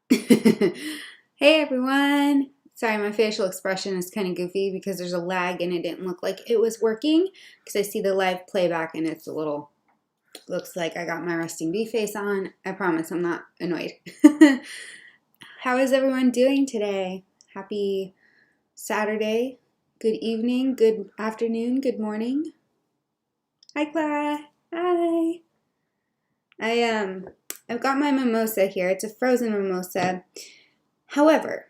Hey everyone! Sorry, my facial expression is kind of goofy because there's a lag and it didn't look like it was working because I see the live playback and it's a little, looks like I got my resting bee face on. I promise I'm not annoyed. How is everyone doing today? Happy Saturday. Good evening, good afternoon, good morning. Hi Clara. Hi. I've got my mimosa here. It's a frozen mimosa. However,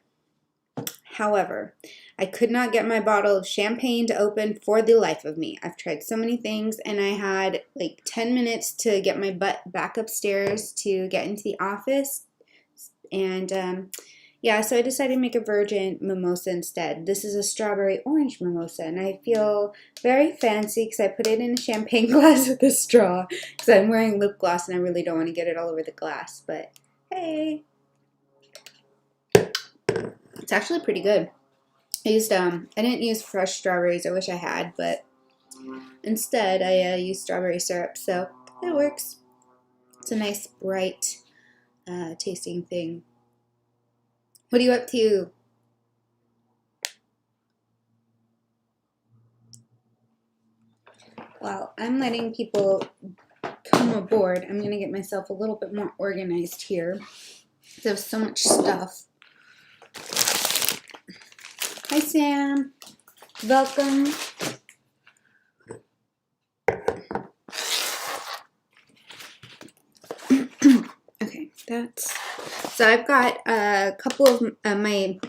I could not get my bottle of champagne to open for the life of me. I've tried so many things and I had like 10 minutes to get my butt back upstairs to get into the office. And yeah, so I decided to make a virgin mimosa instead. This is a strawberry orange mimosa and I feel very fancy because I put it in a champagne glass with a straw because I'm wearing lip gloss and I really don't want to get it all over the glass. But hey, it's actually pretty good. I didn't use fresh strawberries. I wish I had, but instead I used strawberry syrup, so it works. It's a nice, bright tasting thing. What are you up to? While I'm letting people come aboard, I'm going to get myself a little bit more organized here because I have so much stuff. Hi, Sam. Welcome. Okay, so I've got a couple of my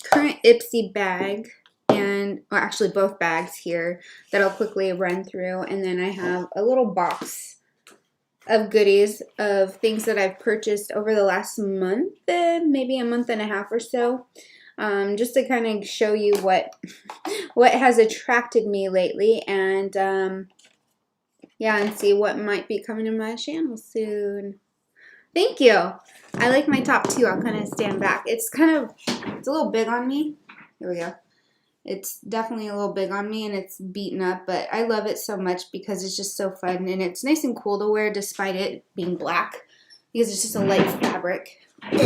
current Ipsy bag and, or actually both bags here that I'll quickly run through, and then I have a little box of goodies of things that I've purchased over the last month, maybe a month and a half or so, just to kind of show you what has attracted me lately, and yeah, and see what might be coming to my channel soon. Thank you. I like my top too. I'll kind of stand back. It's a little big on me. Here we go. It's definitely a little big on me and it's beaten up, but I love it so much because it's just so fun and it's nice and cool to wear despite it being black because it's just a light fabric. I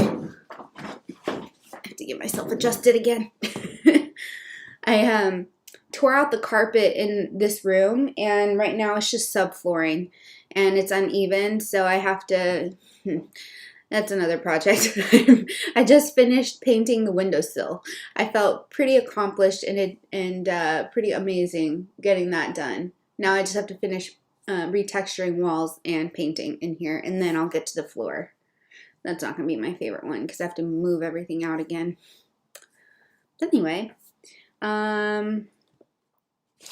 have to get myself adjusted again. I tore out the carpet in this room and right now it's just subflooring and it's uneven, so I have to... That's another project. I just finished painting the windowsill. I felt pretty accomplished and pretty amazing getting that done. Now I just have to finish retexturing walls and painting in here, and then I'll get to the floor. That's not going to be my favorite one because I have to move everything out again. But anyway,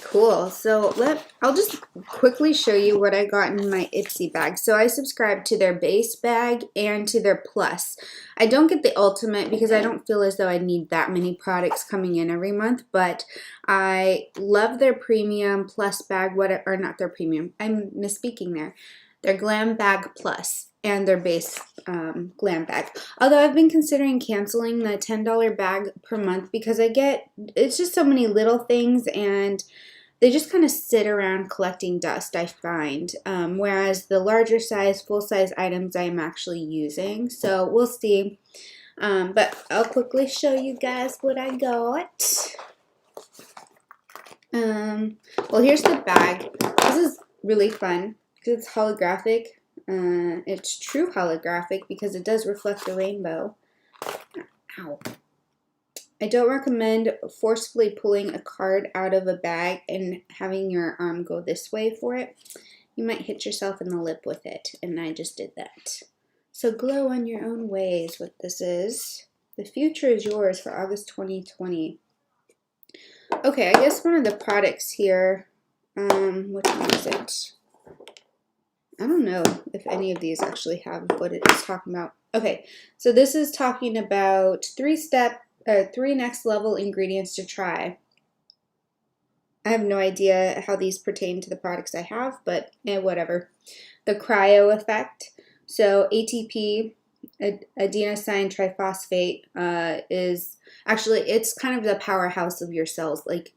cool. So I'll just quickly show you what I got in my Ipsy bag. So I subscribe to their base bag and to their plus. I don't get the ultimate because I don't feel as though I need that many products coming in every month, but I love their premium plus bag, or not their premium. I'm misspeaking there. Their glam bag plus and their base glam bag. Although I've been considering canceling the $10 bag per month because it's just so many little things and they just kind of sit around collecting dust, I find. Whereas the larger size, full size items I'm actually using. So we'll see. But I'll quickly show you guys what I got. Well, here's the bag. This is really fun because it's holographic. It's true holographic because it does reflect the rainbow. Ow. I don't recommend forcefully pulling a card out of a bag and having your arm go this way for it. You might hit yourself in the lip with it, and I just did that. So glow on your own way is what this is. The future is yours for August 2020. Okay, I guess one of the products here, which one is it? I don't know if any of these actually have what it is talking about. Okay, so this is talking about 3 next level ingredients to try. I have no idea how these pertain to the products I have, but whatever. The cryo effect. So ATP, adenosine triphosphate, is actually, it's kind of the powerhouse of your cells. Like,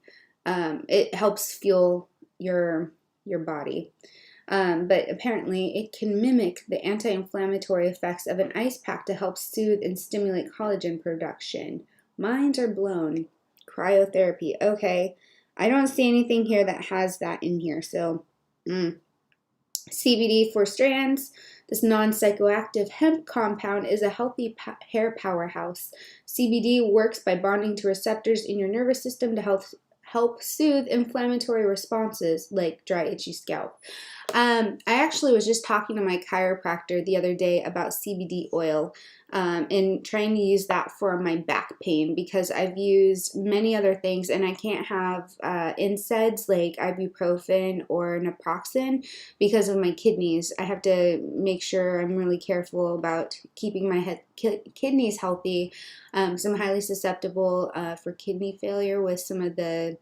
it helps fuel your body. but apparently it can mimic the anti-inflammatory effects of an ice pack to help soothe and stimulate collagen production. Minds are blown. Cryotherapy. Okay. I don't see anything here that has that in here, so CBD for strands. This non-psychoactive hemp compound is a healthy hair powerhouse. CBD works by bonding to receptors in your nervous system to help soothe inflammatory responses like dry, itchy scalp. I actually was just talking to my chiropractor the other day about CBD oil and trying to use that for my back pain because I've used many other things and I can't have NSAIDs like ibuprofen or naproxen because of my kidneys. I have to make sure I'm really careful about keeping my kidneys healthy. So I'm highly susceptible for kidney failure with some of the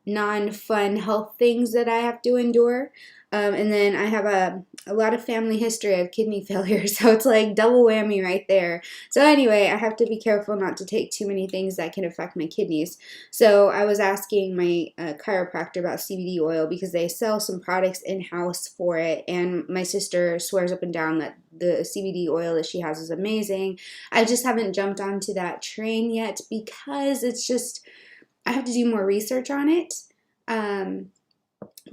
non-fun health things that I have to endure. And then I have a lot of family history of kidney failure, so it's like double whammy right there. So anyway, I have to be careful not to take too many things that can affect my kidneys. So I was asking my chiropractor about CBD oil because they sell some products in-house for it, and my sister swears up and down that the CBD oil that she has is amazing. I just haven't jumped onto that train yet because it's just, I have to do more research on it.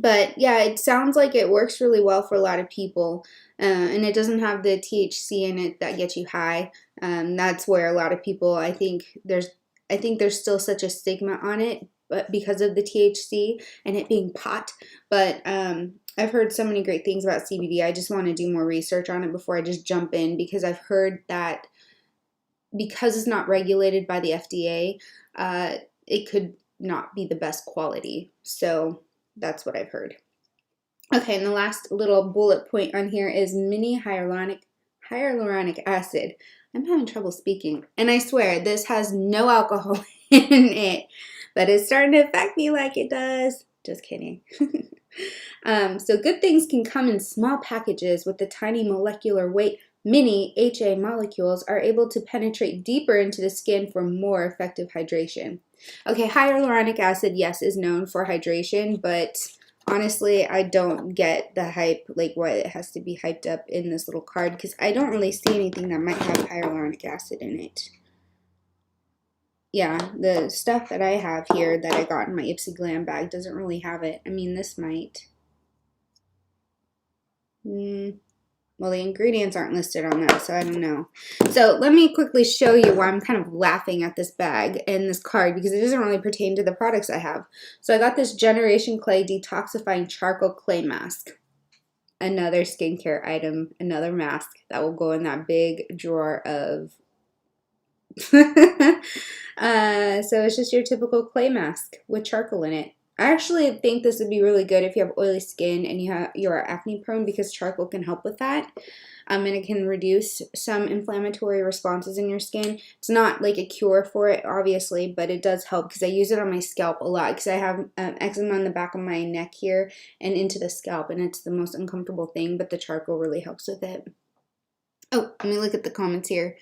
But yeah, it sounds like it works really well for a lot of people, and it doesn't have the THC in it that gets you high. That's where a lot of people, I think there's still such a stigma on it, but because of the THC and it being pot. But I've heard so many great things about CBD. I just want to do more research on it before I just jump in because I've heard that because it's not regulated by the FDA, it could not be the best quality. So that's what I've heard. Okay, and the last little bullet point on here is mini hyaluronic acid. I'm having trouble speaking. And I swear, this has no alcohol in it, but it's starting to affect me like it does. Just kidding. So good things can come in small packages with the tiny molecular weight. Mini HA molecules are able to penetrate deeper into the skin for more effective hydration. Okay, hyaluronic acid, yes, is known for hydration, but honestly, I don't get the hype, like why it has to be hyped up in this little card, because I don't really see anything that might have hyaluronic acid in it. Yeah, the stuff that I have here that I got in my Ipsy Glam bag doesn't really have it. I mean, this might. Well, the ingredients aren't listed on that, so I don't know. So let me quickly show you why I'm kind of laughing at this bag and this card because it doesn't really pertain to the products I have. So I got this Generation Clay Detoxifying Charcoal Clay Mask. Another skincare item, another mask that will go in that big drawer of... So it's just your typical clay mask with charcoal in it. I actually think this would be really good if you have oily skin and you are acne prone because charcoal can help with that. And it can reduce some inflammatory responses in your skin. It's not like a cure for it, obviously, but it does help because I use it on my scalp a lot because I have eczema on the back of my neck here and into the scalp, and it's the most uncomfortable thing, but the charcoal really helps with it. Oh, let me look at the comments here.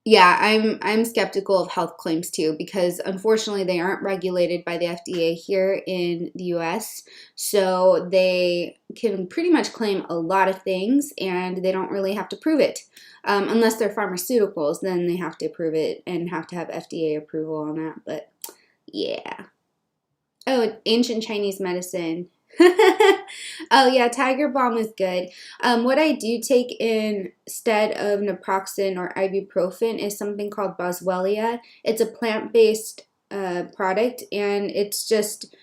Yeah, I'm skeptical of health claims too because unfortunately they aren't regulated by the FDA here in the US. So they can pretty much claim a lot of things and they don't really have to prove it. Unless they're pharmaceuticals, then they have to prove it and have to have FDA approval on that. But yeah. Oh, ancient Chinese medicine. Oh yeah, Tiger Balm is good. What I do take instead of naproxen or ibuprofen is something called Boswellia. It's a plant-based product, and it's just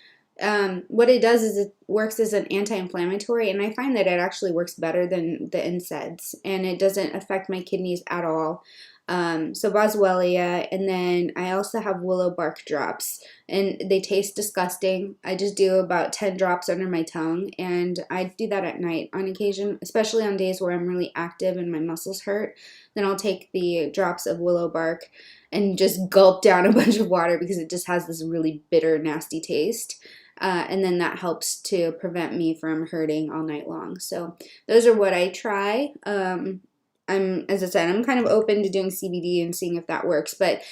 what it does is it works as an anti-inflammatory, and I find that it actually works better than the NSAIDs, and it doesn't affect my kidneys at all. So Boswellia, and then I also have willow bark drops, and they taste disgusting. I just do about 10 drops under my tongue, and I do that at night on occasion, especially on days where I'm really active and my muscles hurt. Then I'll take the drops of willow bark and just gulp down a bunch of water because it just has this really bitter, nasty taste. And then that helps to prevent me from hurting all night long. So those are what I try. As I said, I'm kind of open to doing CBD and seeing if that works, but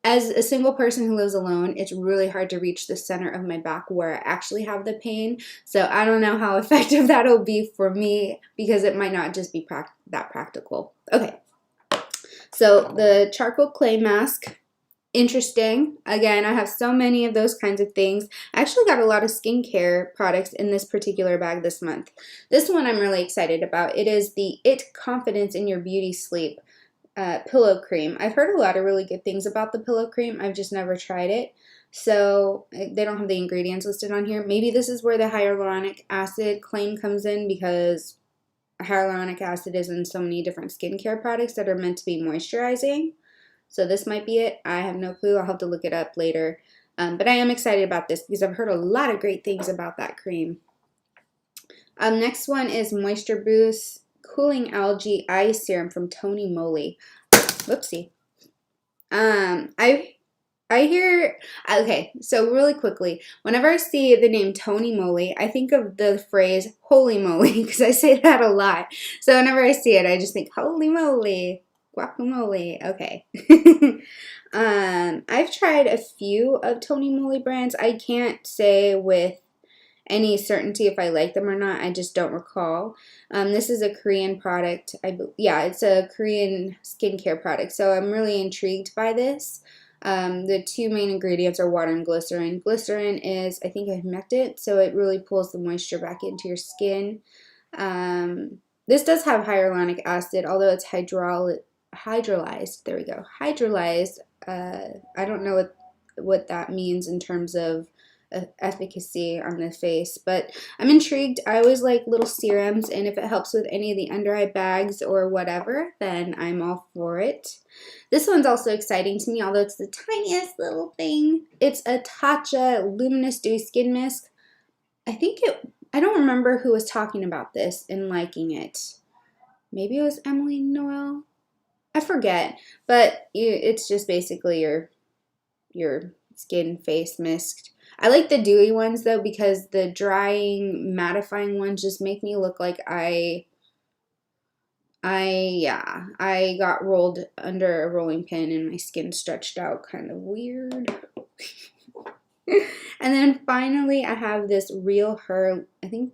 as a single person who lives alone, it's really hard to reach the center of my back where I actually have the pain. So I don't know how effective that'll be for me because it might not just be that practical. Okay, so the charcoal clay mask. Interesting. Again, I have so many of those kinds of things. I actually got a lot of skincare products in this particular bag this month. This one I'm really excited about. It is the It Confidence in Your Beauty Sleep pillow cream. I've heard a lot of really good things about the pillow cream. I've just never tried it. So they don't have the ingredients listed on here. Maybe this is where the hyaluronic acid claim comes in because hyaluronic acid is in so many different skincare products that are meant to be moisturizing. So this might be it. I have no clue. I'll have to look it up later. But I am excited about this because I've heard a lot of great things about that cream. Next one is Moisture Boost Cooling Algae Eye Serum from Tony Moly. Whoopsie. I hear, okay, so really quickly, whenever I see the name Tony Moly, I think of the phrase holy moly because I say that a lot. So whenever I see it, I just think holy moly. Guacamole. Okay. I've tried a few of Tony Moly brands. I can't say with any certainty if I like them or not. I just don't recall. This is a Korean product. Yeah, it's a Korean skincare product. So I'm really intrigued by this. The two main ingredients are water and glycerin. Glycerin is, I think, a humectant, so it really pulls the moisture back into your skin. This does have hyaluronic acid, although it's hydrolyzed. There we go. Hydrolyzed. I don't know what that means in terms of efficacy on the face, but I'm intrigued. I always like little serums, and if it helps with any of the under eye bags or whatever, then I'm all for it. This one's also exciting to me, although it's the tiniest little thing. It's a Tatcha Luminous Dewy Skin Mist. I don't remember who was talking about this and liking it. Maybe it was Emily Noel. I forget, but it's just basically your skin face mist. I like the dewy ones though because the drying, mattifying ones just make me look like I got rolled under a rolling pin and my skin stretched out kind of weird. And then finally I have this Real Her, I think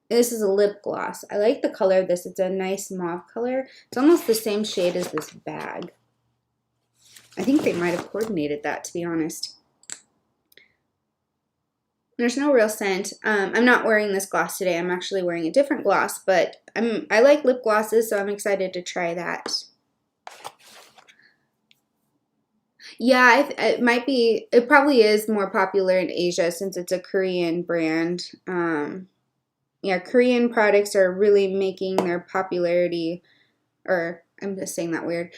this is a lip gloss. I like the color of this. It's a nice mauve color. It's almost the same shade as this bag. I think they might have coordinated that, to be honest. There's no real scent. I'm not wearing this gloss today. I'm actually wearing a different gloss, but I like lip glosses, so I'm excited to try that. Yeah, it probably is more popular in Asia since it's a Korean brand. Yeah, Korean products are really making their popularity, or I'm just saying that weird.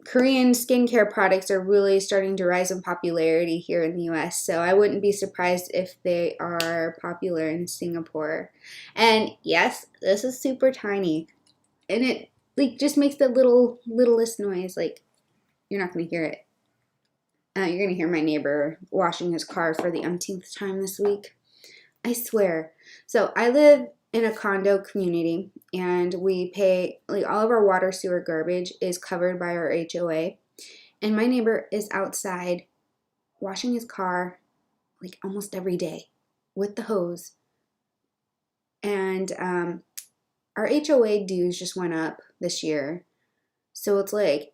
Korean skincare products are really starting to rise in popularity here in the US, so I wouldn't be surprised if they are popular in Singapore. And yes, this is super tiny, and it like just makes the littlest noise. Like you're not gonna hear it. You're gonna hear my neighbor washing his car for the umpteenth time this week. I swear. So I live in a condo community and we pay, like all of our water, sewer, garbage is covered by our HOA. And my neighbor is outside washing his car like almost every day with the hose. And our HOA dues just went up this year. So it's like,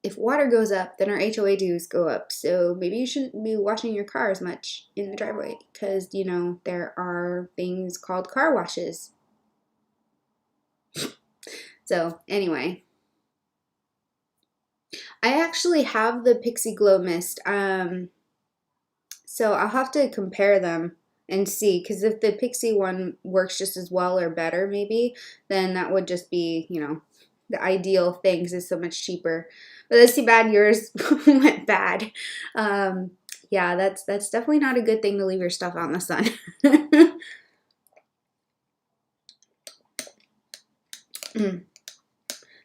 if water goes up, then our HOA dues go up. So maybe you shouldn't be washing your car as much in the driveway because, you know, there are things called car washes. So anyway, I actually have the Pixie Glow Mist. So I'll have to compare them and see, because if the Pixie one works just as well or better maybe, then that would just be, you know, the ideal thing because it's so much cheaper. But that's too bad yours went bad. Yeah, that's definitely not a good thing to leave your stuff out in the sun.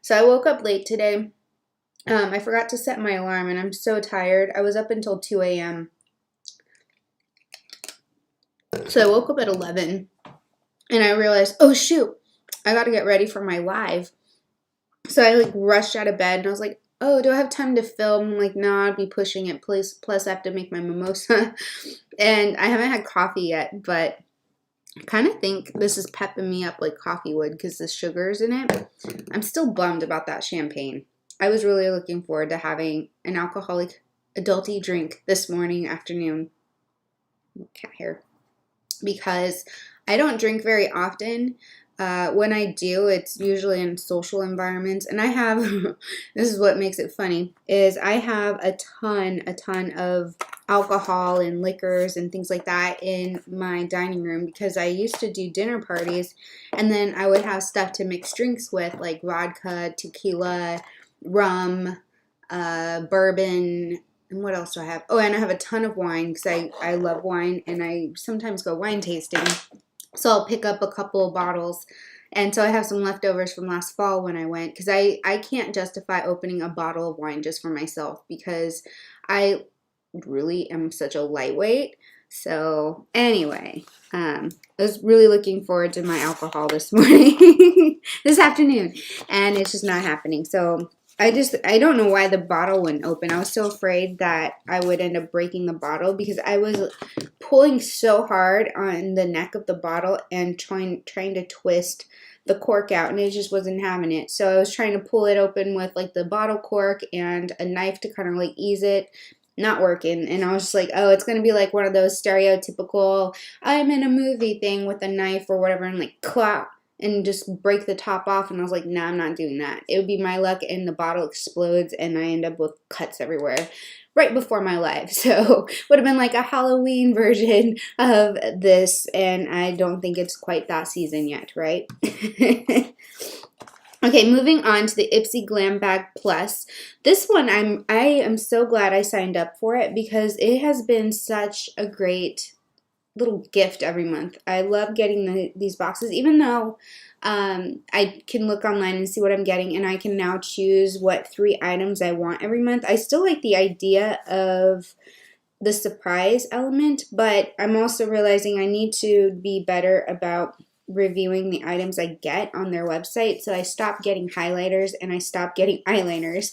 So I woke up late today. I forgot to set my alarm and I'm so tired. I was up until 2 a.m. So I woke up at 11 and I realized, oh shoot, I got to get ready for my live. So I like rushed out of bed and I was like, oh, do I have time to film? I'm like, no, I'd be pushing it. Plus, I have to make my mimosa. And I haven't had coffee yet, but I kind of think this is pepping me up like coffee would because the sugar's in it. I'm still bummed about that champagne. I was really looking forward to having an alcoholic adulty drink this morning, afternoon. Cat hair. Because I don't drink very often. When I do, it's usually in social environments. And I have, this is what makes it funny, is I have a ton of alcohol and liquors and things like that in my dining room because I used to do dinner parties and then I would have stuff to mix drinks with like vodka, tequila, rum, bourbon, and what else do I have? Oh, and I have a ton of wine because I love wine and I sometimes go wine tasting. So I'll pick up a couple of bottles. And so I have some leftovers from last fall when I went because I can't justify opening a bottle of wine just for myself because I really am such a lightweight. So anyway, I was really looking forward to my alcohol this morning, this afternoon, and it's just not happening. So I don't know why the bottle wouldn't open. I was so afraid that I would end up breaking the bottle because I was pulling so hard on the neck of the bottle and trying to twist the cork out, and it just wasn't having it. So I was trying to pull it open with like the bottle cork and a knife to kind of like ease it. Not working. And I was just like, oh, it's going to be like one of those stereotypical, I'm in a movie thing with a knife or whatever, and like clap and just break the top off. And I was like, nah, I'm not doing that. It would be my luck and the bottle explodes and I end up with cuts everywhere right before my life. So would have been like a Halloween version of this, and I don't think it's quite that season yet, right? Okay, moving on to the Ipsy Glam Bag Plus. This one, I am so glad I signed up for it because it has been such a great little gift every month. I love getting these boxes, even though I can look online and see what I'm getting, and I can now choose what 3 items I want every month. I still like the idea of the surprise element, but I'm also realizing I need to be better about reviewing the items I get on their website. So I stopped getting highlighters and I stopped getting eyeliners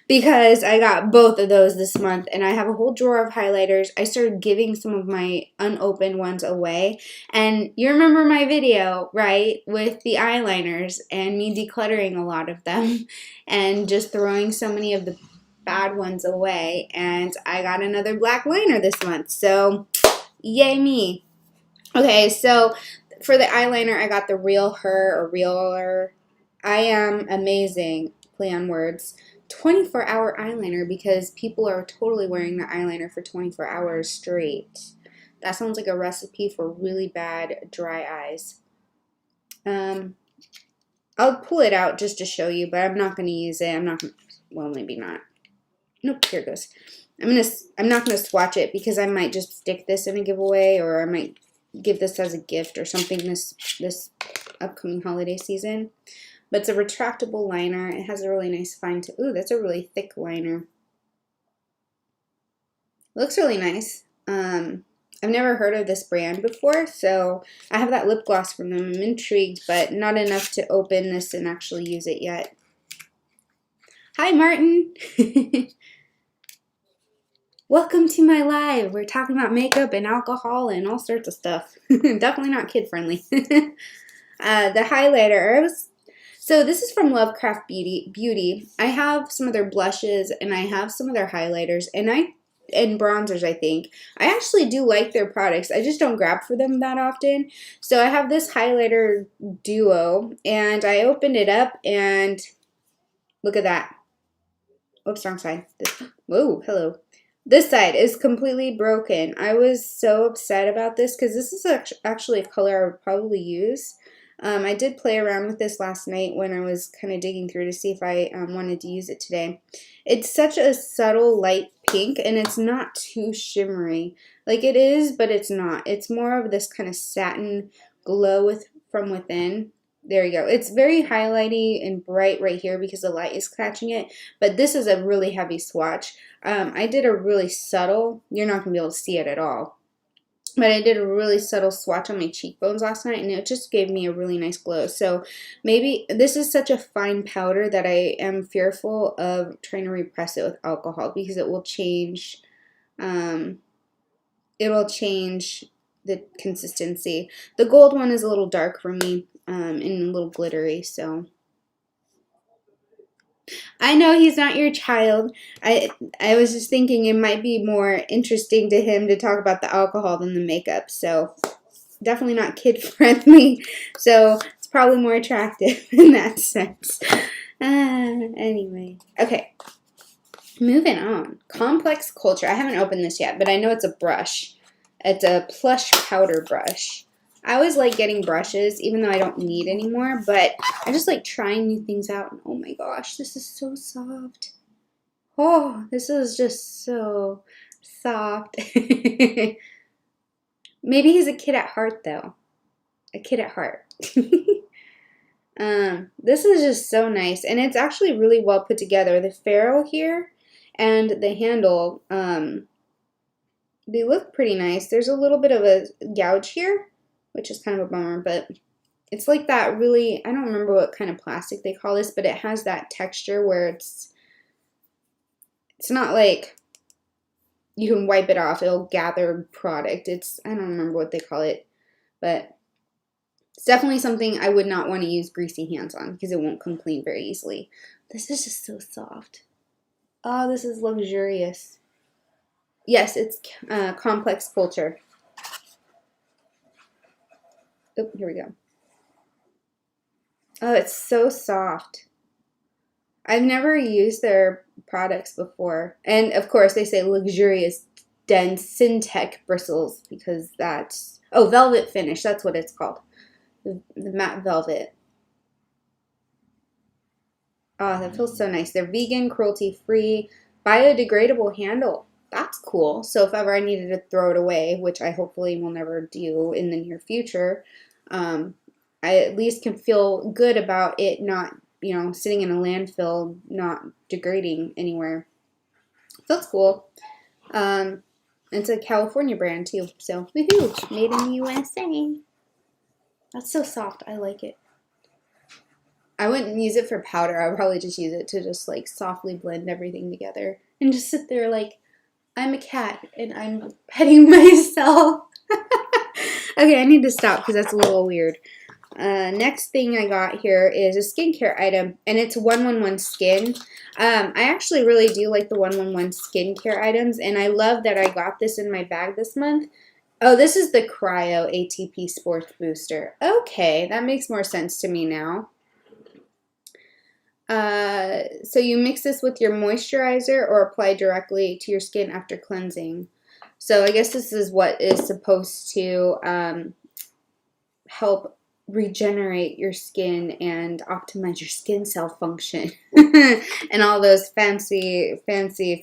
because I got both of those this month and I have a whole drawer of highlighters. I started giving some of my unopened ones away, and you remember my video, right, with the eyeliners and me decluttering a lot of them and just throwing so many of the bad ones away, and I got another black liner this month, so yay me. Okay, so for the eyeliner, I got the Real Her or Realer. I Am Amazing, play on words, 24-hour eyeliner because people are totally wearing the eyeliner for 24 hours straight. That sounds like a recipe for really bad dry eyes. I'll pull it out just to show you, but I'm not going to use it. Well, maybe not. Nope, here it goes. I'm not gonna swatch it because I might just stick this in a giveaway, or I might give this as a gift or something this upcoming holiday season. But it's a retractable liner. It has a really nice fine tip. Ooh, that's a really thick liner. It looks really nice. I've never heard of this brand before, so I have that lip gloss from them. I'm intrigued, but not enough to open this and actually use it yet. Hi, Martin. Welcome to my live. We're talking about makeup and alcohol and all sorts of stuff. Definitely not kid friendly. The highlighter. So this is from Lovecraft Beauty. I have some of their blushes and I have some of their highlighters and bronzers, I think. I actually do like their products. I just don't grab for them that often. So I have this highlighter duo and I opened it up and look at that. Oops, wrong side. Whoa, hello. This side is completely broken. I was so upset about this because this is actually a color I would probably use. I did play around with this last night when I was kind of digging through to see if I wanted to use it today. It's such a subtle light pink and it's not too shimmery. Like it is, but it's not. It's more of this kind of satin glow from within. There you go. It's very highlighty and bright right here because the light is catching it, but this is a really heavy swatch. I did a really subtle, you're not going to be able to see it at all, But I did a really subtle swatch on my cheekbones last night, and it just gave me a really nice glow. So maybe this is such a fine powder that I am fearful of trying to repress it with alcohol, because it will change, um, the consistency. The gold one is a little dark for me, and a little glittery, so. I know he's not your child. I was just thinking it might be more interesting to him to talk about the alcohol than the makeup. So definitely not kid friendly. So it's probably more attractive in that sense. Anyway, okay. Moving on. Complex Culture. I haven't opened this yet, but I know it's a brush. It's a plush powder brush. I always like getting brushes, even though I don't need any more, but I just like trying new things out. And oh my gosh, this is so soft. Oh, this is just so soft. Maybe he's a kid at heart, though. A kid at heart. This is just so nice, and it's actually really well put together. The ferrule here and the handle, they look pretty nice. There's a little bit of a gouge here, which is kind of a bummer, but it's like that really, I don't remember what kind of plastic they call this, but it has that texture where it's not like you can wipe it off. It'll gather product. I don't remember what they call it, but it's definitely something I would not want to use greasy hands on because it won't come clean very easily. This is just so soft. Oh, this is luxurious. Yes, it's Complex Culture. Oh, here we go. Oh, it's so soft. I've never used their products before. And of course, they say luxurious, dense, Syntec bristles because that's, oh, velvet finish. That's what it's called. The matte velvet. Oh, that feels so nice. They're vegan, cruelty-free, biodegradable handle. That's cool. So if ever I needed to throw it away, which I hopefully will never do in the near future, I at least can feel good about it not, sitting in a landfill, not degrading anywhere. So that's cool. It's a California brand too. So woohoo, made in the USA. That's so soft. I like it. I wouldn't use it for powder. I would probably just use it to just like softly blend everything together and just sit there like I'm a cat and I'm petting myself. Okay, I need to stop because that's a little weird. Next thing I got here is a skincare item, and it's 111 Skin. I actually really do like the 111 skincare items, and I love that I got this in my bag this month. Oh, this is the Cryo ATP Sports Booster. Okay, that makes more sense to me now. So you mix this with your moisturizer or apply directly to your skin after cleansing. So I guess this is what is supposed to help regenerate your skin and optimize your skin cell function and all those fancy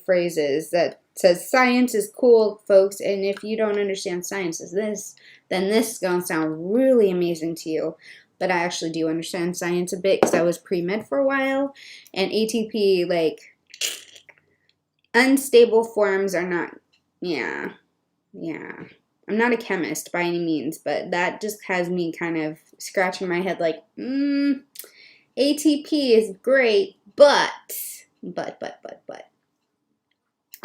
phrases that says science is cool, folks, and if you don't understand science is this, then this is going to sound really amazing to you. But I actually do understand science a bit because I was pre-med for a while, and ATP, like, unstable forms are not, yeah. I'm not a chemist by any means, but that just has me kind of scratching my head like, ATP is great, but.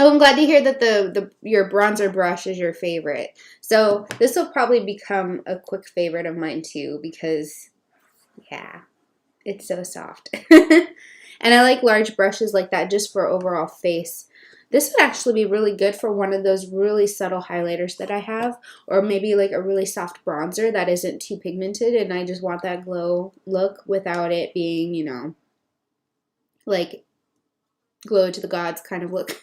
Oh, I'm glad to hear that your bronzer brush is your favorite. So this will probably become a quick favorite of mine too because, yeah, it's so soft. And I like large brushes like that just for overall face. This would actually be really good for one of those really subtle highlighters that I have, or maybe like a really soft bronzer that isn't too pigmented and I just want that glow look without it being, like glow to the gods kind of look.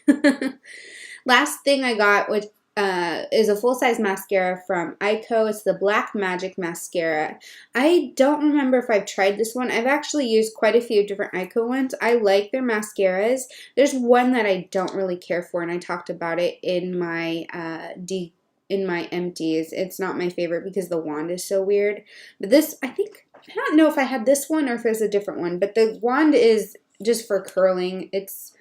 Last thing I got, which is a full-size mascara from Ico. It's the Black Magic Mascara. I don't remember if I've tried this one. I've actually used quite a few different Ico ones. I like their mascaras. There's one that I don't really care for, and I talked about it in my empties. It's not my favorite because the wand is so weird. But this, I don't know if I had this one or if there's a different one, but the wand is just for curling. It's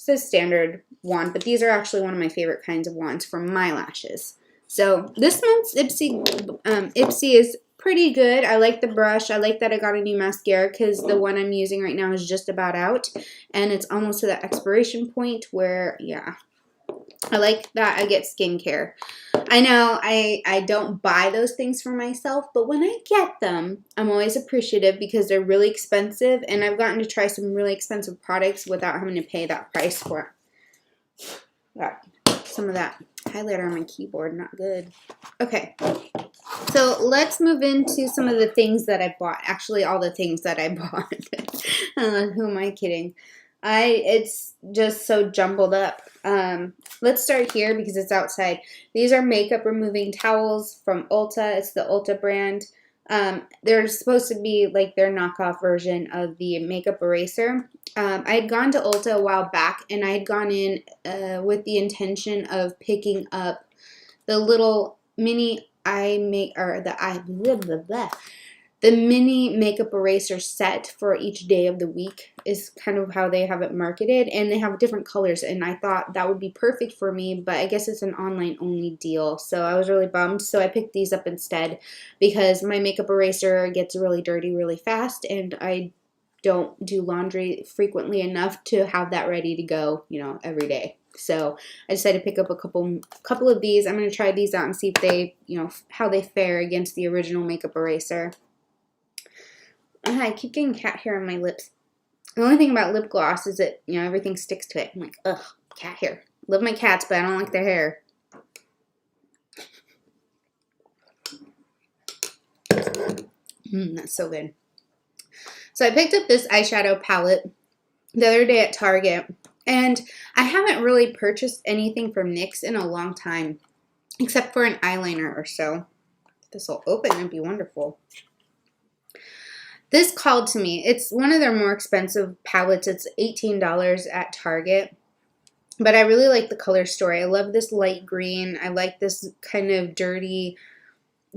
a standard wand, but these are actually one of my favorite kinds of wands for my lashes. So this month's Ipsy is pretty good. I like the brush. I like that I got a new mascara because the one I'm using right now is just about out. And it's almost to the expiration point where, yeah, I like that I get skincare. I know I don't buy those things for myself, but when I get them, I'm always appreciative because they're really expensive, and I've gotten to try some really expensive products without having to pay that price for it. Got some of that highlighter on my keyboard, not good. Okay, so let's move into some of the things that I bought. Actually, all the things that I bought. Who am I kidding? It's just so jumbled up. Let's start here because it's outside. These are makeup removing towels from Ulta. It's the Ulta brand. They're supposed to be like their knockoff version of the makeup eraser. I had gone to Ulta a while back, and I had gone in with the intention of picking up the little mini the mini makeup eraser set for each day of the week is kind of how they have it marketed, and they have different colors, and I thought that would be perfect for me, but I guess it's an online only deal, so I was really bummed. So I picked these up instead because my makeup eraser gets really dirty really fast, and I don't do laundry frequently enough to have that ready to go, you know, every day. So I decided to pick up a couple of these. I'm going to try these out and see if they, you know, how they fare against the original makeup eraser. I keep getting cat hair on my lips. The only thing about lip gloss is that, you know, everything sticks to it. I'm like, ugh, cat hair. Love my cats, but I don't like their hair. That's so good. So I picked up this eyeshadow palette the other day at Target, and I haven't really purchased anything from NYX in a long time, except for an eyeliner or so. If this will open, it'd be wonderful. This called to me. It's one of their more expensive palettes. It's $18 at Target, but I really like the color story. I love this light green. I like this kind of dirty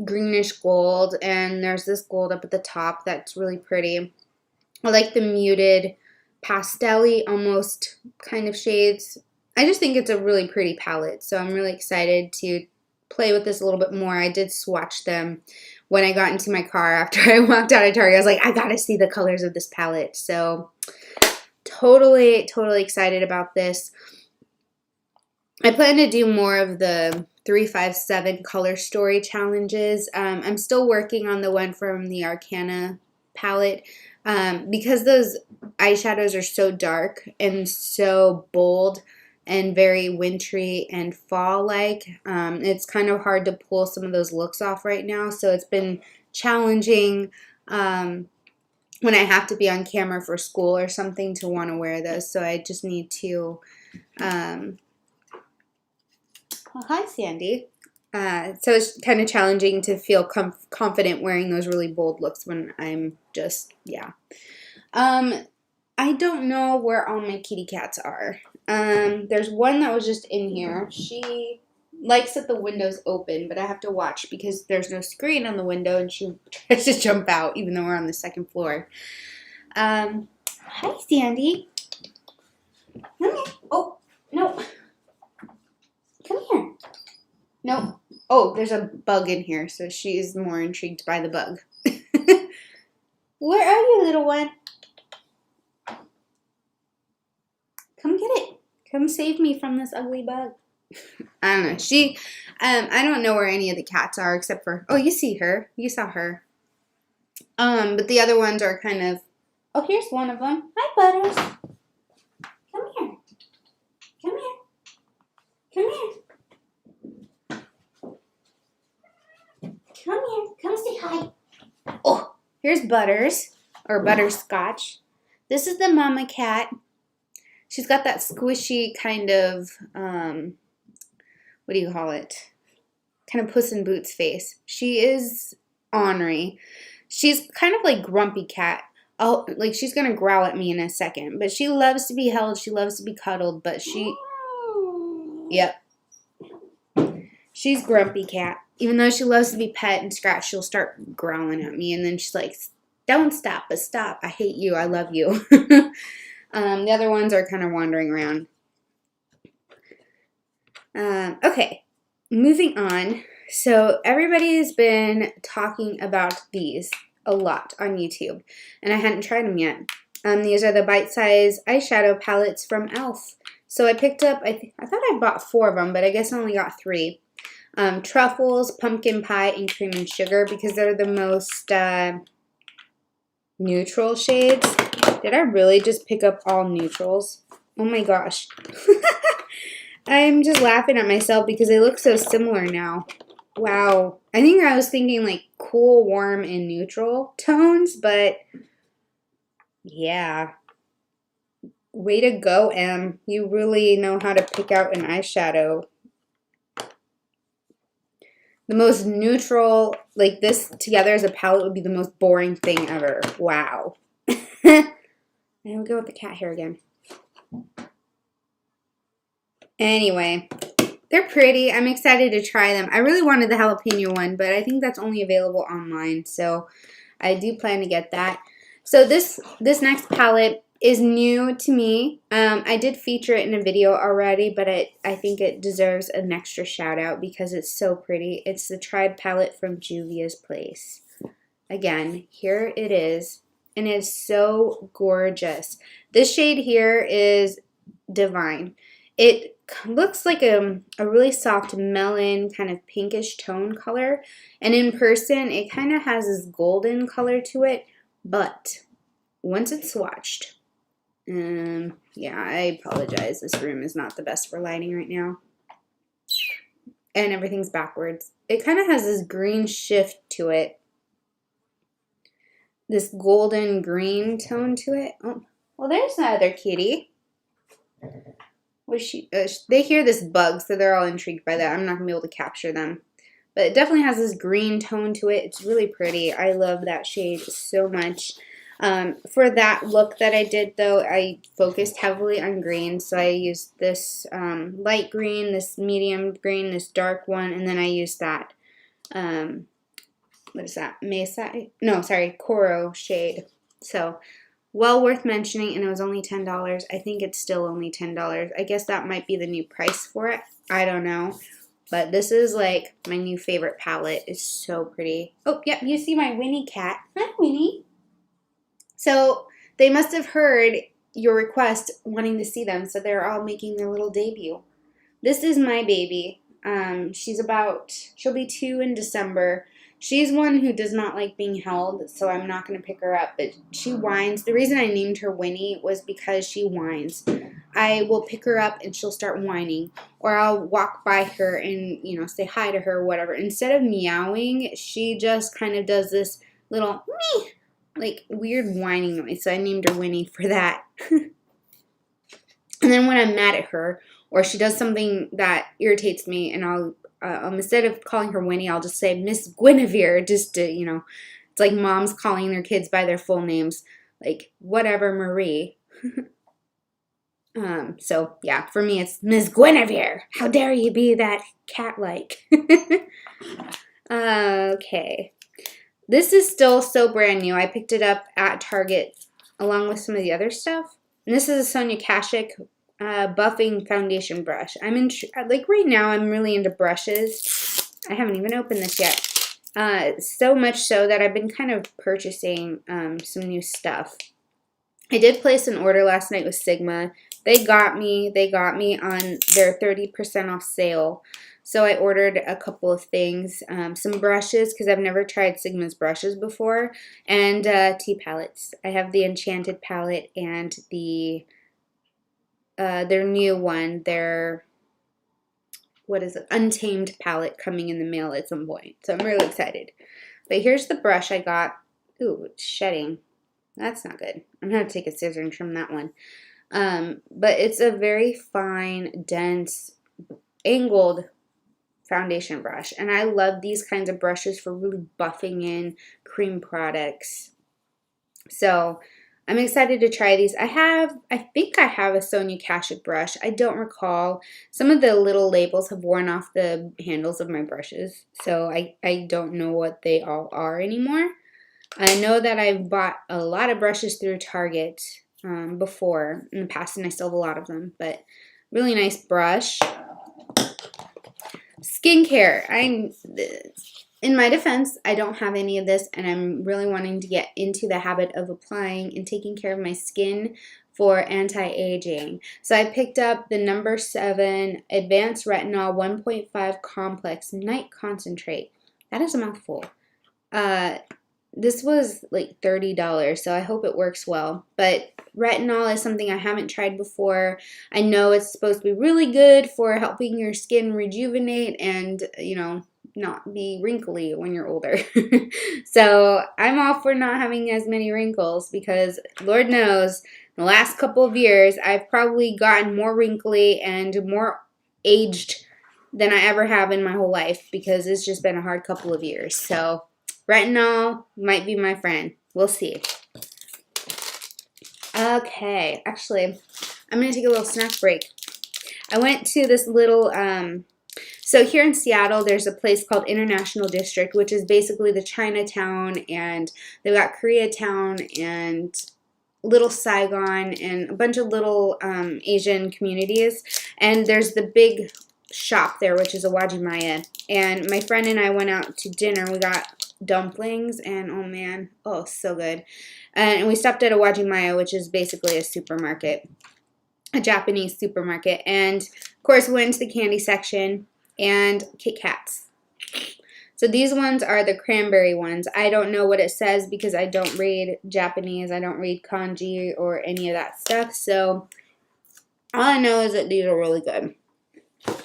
greenish gold, and there's this gold up at the top that's really pretty. I like the muted pastel-y almost kind of shades. I just think it's a really pretty palette, so I'm really excited to play with this a little bit more. I did swatch them when I got into my car after I walked out of Target. I was like, I gotta see the colors of this palette. So totally excited about this. I plan to do more of the 357 color story challenges. I'm still working on the one from the Arcana palette. Because those eyeshadows are so dark and so bold and very wintry and fall-like, it's kind of hard to pull some of those looks off right now. So it's been challenging when I have to be on camera for school or something to want to wear those. So I just need to... Well, hi, Sandy. So it's kind of challenging to feel confident wearing those really bold looks when I'm just, yeah. I don't know where all my kitty cats are. There's one that was just in here. She likes that the window's open, but I have to watch because there's no screen on the window, and she tries to jump out even though we're on the second floor. Hi, Sandy. Come here. Oh, no. Come here. No. Oh, there's a bug in here, so she's more intrigued by the bug. Where are you, little one? Come get it. Come save me from this ugly bug. I don't know. I don't know where any of the cats are except for, oh, you see her. You saw her. But the other ones are kind of, oh, here's one of them. Hi, Butters. Come here. Come here. Come here. Come here. Come say hi. Oh, here's Butters, or Butterscotch. This is the mama cat. She's got that squishy kind of, what do you call it? Kind of Puss in Boots face. She is ornery. She's kind of like Grumpy Cat. Oh, like she's going to growl at me in a second. But she loves to be held. She loves to be cuddled. But yep. She's Grumpy Cat. Even though she loves to be pet and scratched, she'll start growling at me. And then she's like, don't stop, but stop. I hate you. I love you. The other ones are kind of wandering around. Okay. moving on. So everybody's been talking about these a lot on YouTube, and I hadn't tried them yet. These are the bite-size eyeshadow palettes from e.l.f. So I picked up, I thought I bought 4 of them, but I guess I only got 3. Truffles, pumpkin pie, and cream and sugar, because they're the most neutral shades. Did I really just pick up all neutrals? Oh my gosh. I'm just laughing at myself because they look so similar now. Wow. I think I was thinking like cool, warm, and neutral tones, but yeah. Way to go, Em. You really know how to pick out an eyeshadow. The most neutral, like this together as a palette would be the most boring thing ever. Wow. And we'll go with the cat hair again. Anyway, they're pretty. I'm excited to try them. I really wanted the jalapeno one, but I think that's only available online, so I do plan to get that. So this next palette is new to me. I did feature it in a video already, but I think it deserves an extra shout out because it's so pretty. It's the Tribe palette from Juvia's Place. Again, here it is, and it's so gorgeous. This shade here is Divine. It looks like a really soft melon kind of pinkish tone color, and in person it kind of has this golden color to it, but once it's swatched, yeah, I apologize, this room is not the best for lighting right now, and everything's backwards. It kind of has this green shift to it, this golden green tone to it. Oh, well, there's the other kitty. They hear this bug, so they're all intrigued by that. I'm not going to be able to capture them. But it definitely has this green tone to it. It's really pretty. I love that shade so much. For that look that I did, though, I focused heavily on green. So I used this light green, this medium green, this dark one, and then I used that, what is that? Mesa? No, sorry, Coral shade. So well worth mentioning, and it was only $10. I think it's still only $10. I guess that might be the new price for it. I don't know. But this is like my new favorite palette. It's so pretty. Oh, yep, you see my Winnie cat. Hi, Winnie. So they must have heard your request wanting to see them, so they're all making their little debut. This is my baby. She'll be 2 in December. She's one who does not like being held, so I'm not going to pick her up, but she whines. The reason I named her Winnie was because she whines. I will pick her up and she'll start whining, or I'll walk by her and, say hi to her or whatever. Instead of meowing, she just kind of does this little meh, like weird whining noise, so I named her Winnie for that. And then when I'm mad at her, or she does something that irritates me, and I'll instead of calling her Winnie, I'll just say Miss Guinevere, just to, it's like moms calling their kids by their full names, like whatever, Marie. So yeah, for me it's Miss Guinevere. How dare you be that cat-like? Okay. This is still so brand new. I picked it up at Target along with some of the other stuff. And this is a Sonia Kashuk buffing foundation brush. Like right now, I'm really into brushes. I haven't even opened this yet. So much so that I've been kind of purchasing some new stuff. I did place an order last night with Sigma. They got me on their 30% off sale. So I ordered a couple of things, some brushes, because I've never tried Sigma's brushes before, and tea palettes. I have the Enchanted palette and their new one, their, Untamed palette coming in the mail at some point. So I'm really excited. But here's the brush I got. Ooh, it's shedding. That's not good. I'm going to take a scissor and trim that one. But it's a very fine, dense, angled foundation brush. And I love these kinds of brushes for really buffing in cream products. So I'm excited to try these. I think I have a Sonia Kashuk brush. I don't recall. Some of the little labels have worn off the handles of my brushes, so I don't know what they all are anymore. I know that I've bought a lot of brushes through Target before in the past, and I still have a lot of them, but really nice brush. Skincare. In my defense, I don't have any of this, and I'm really wanting to get into the habit of applying and taking care of my skin for anti-aging. So I picked up the number 7 Advanced Retinol 1.5 Complex Night Concentrate. That is a mouthful. This was like $30, so I hope it works well. But retinol is something I haven't tried before. I know it's supposed to be really good for helping your skin rejuvenate and, you know, not be wrinkly when you're older. So I'm all for not having as many wrinkles because Lord knows the last couple of years I've probably gotten more wrinkly and more aged than I ever have in my whole life because it's just been a hard couple of years. So retinol might be my friend. We'll see. Okay, actually, I'm going to take a little snack break. I went to this little, so here in Seattle, there's a place called International District, which is basically the Chinatown, and they've got Koreatown and Little Saigon and a bunch of little Asian communities. And there's the big shop there, which is a Wajimaya. And my friend and I went out to dinner. We got dumplings, and oh man, oh, so good. And we stopped at a Wajimaya, which is basically a supermarket, a Japanese supermarket. And of course, we went to the candy section and Kit Kats. So these ones are the cranberry ones. I don't know what it says because I don't read Japanese. I don't read kanji or any of that stuff. So all I know is that these are really good.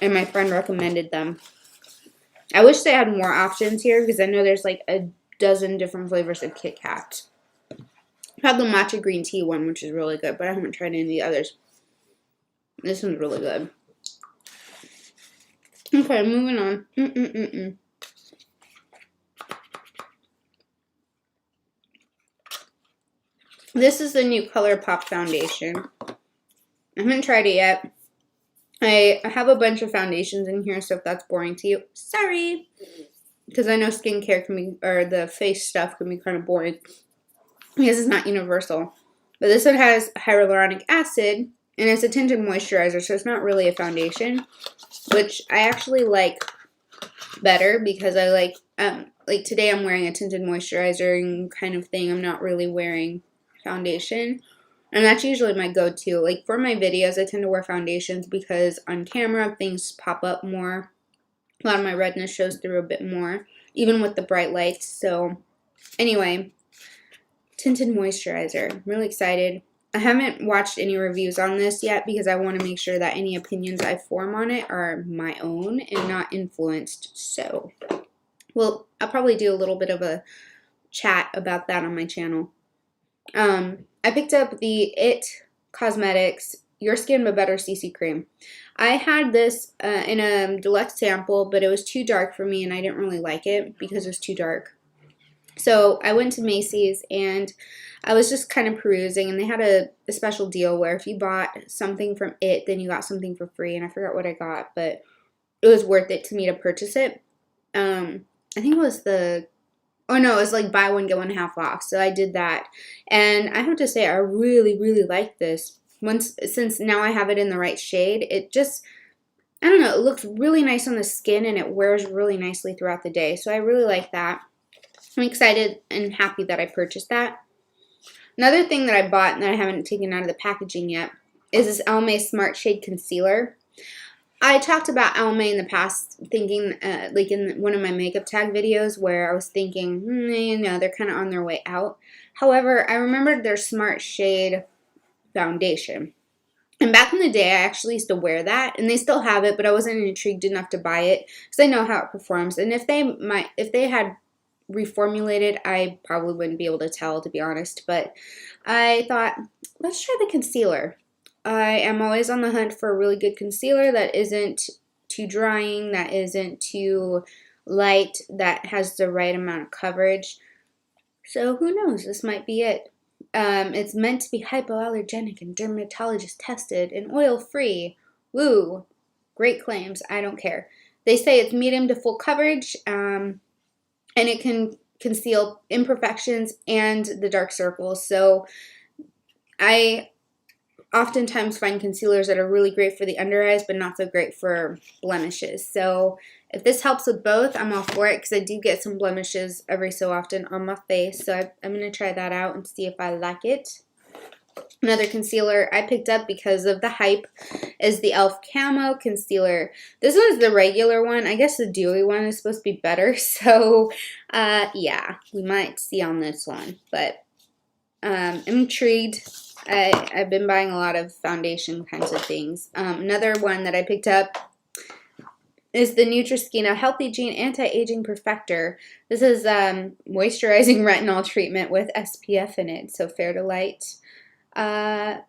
And my friend recommended them. I wish they had more options here because I know there's like a dozen different flavors of Kit Kat. I have the matcha green tea one, which is really good, but I haven't tried any of the others. This one's really good. Okay, moving on. This is the new ColourPop foundation. I haven't tried it yet. I have a bunch of foundations in here, so if that's boring to you, sorry. Because I know skincare can be, or the face stuff can be kind of boring. Because it's not universal. But this one has hyaluronic acid, and it's a tinted moisturizer, so it's not really a foundation. Which I actually like better, because I like today I'm wearing a tinted moisturizer kind of thing. I'm not really wearing foundation. And that's usually my go-to. Like for my videos, I tend to wear foundations because on camera, things pop up more. A lot of my redness shows through a bit more, even with the bright lights. So anyway, tinted moisturizer. I'm really excited. I haven't watched any reviews on this yet because I want to make sure that any opinions I form on it are my own and not influenced. So, well, I'll probably do a little bit of a chat about that on my channel. I picked up the IT Cosmetics Your Skin But Better CC Cream. I had this in a deluxe sample, but it was too dark for me and I didn't really like it because it was too dark. So I went to Macy's and I was just kind of perusing, and they had a special deal where if you bought something from IT, then you got something for free, and I forgot what I got, but it was worth it to me to purchase it. I think it was it was like buy one, get one half off, so I did that, and I have to say I really, really like this. Since now I have it in the right shade, it just, I don't know, it looks really nice on the skin, and it wears really nicely throughout the day, so I really like that. I'm excited and happy that I purchased that. Another thing that I bought and that I haven't taken out of the packaging yet is this Almay Smart Shade Concealer. I talked about Almay in the past, thinking, like in one of my makeup tag videos, where I was thinking, you know, they're kind of on their way out. However, I remembered their Smart Shade foundation. And back in the day, I actually used to wear that, and they still have it, but I wasn't intrigued enough to buy it because I know how it performs. And if they had reformulated, I probably wouldn't be able to tell, to be honest, but I thought, let's try the concealer. I am always on the hunt for a really good concealer that isn't too drying, that isn't too light, that has the right amount of coverage. So who knows, this might be it. It's meant to be hypoallergenic and dermatologist tested and oil-free. Woo! Great claims, I don't care. They say it's medium to full coverage, and it can conceal imperfections and the dark circles. So I oftentimes find concealers that are really great for the under eyes, but not so great for blemishes. So If this helps with both, I'm all for it because I do get some blemishes every so often on my face. So I'm going to try that out and see if I like it. Another concealer I picked up because of the hype is the e.l.f. Camo Concealer. This one's the regular one. I guess the dewy one is supposed to be better. So, yeah, we might see on this one. But I'm intrigued. I've been buying a lot of foundation kinds of things. Another one that I picked up is the Neutrogena Healthy Gene Anti-Aging Perfector. This is moisturizing retinol treatment with SPF in it, so fair to light. I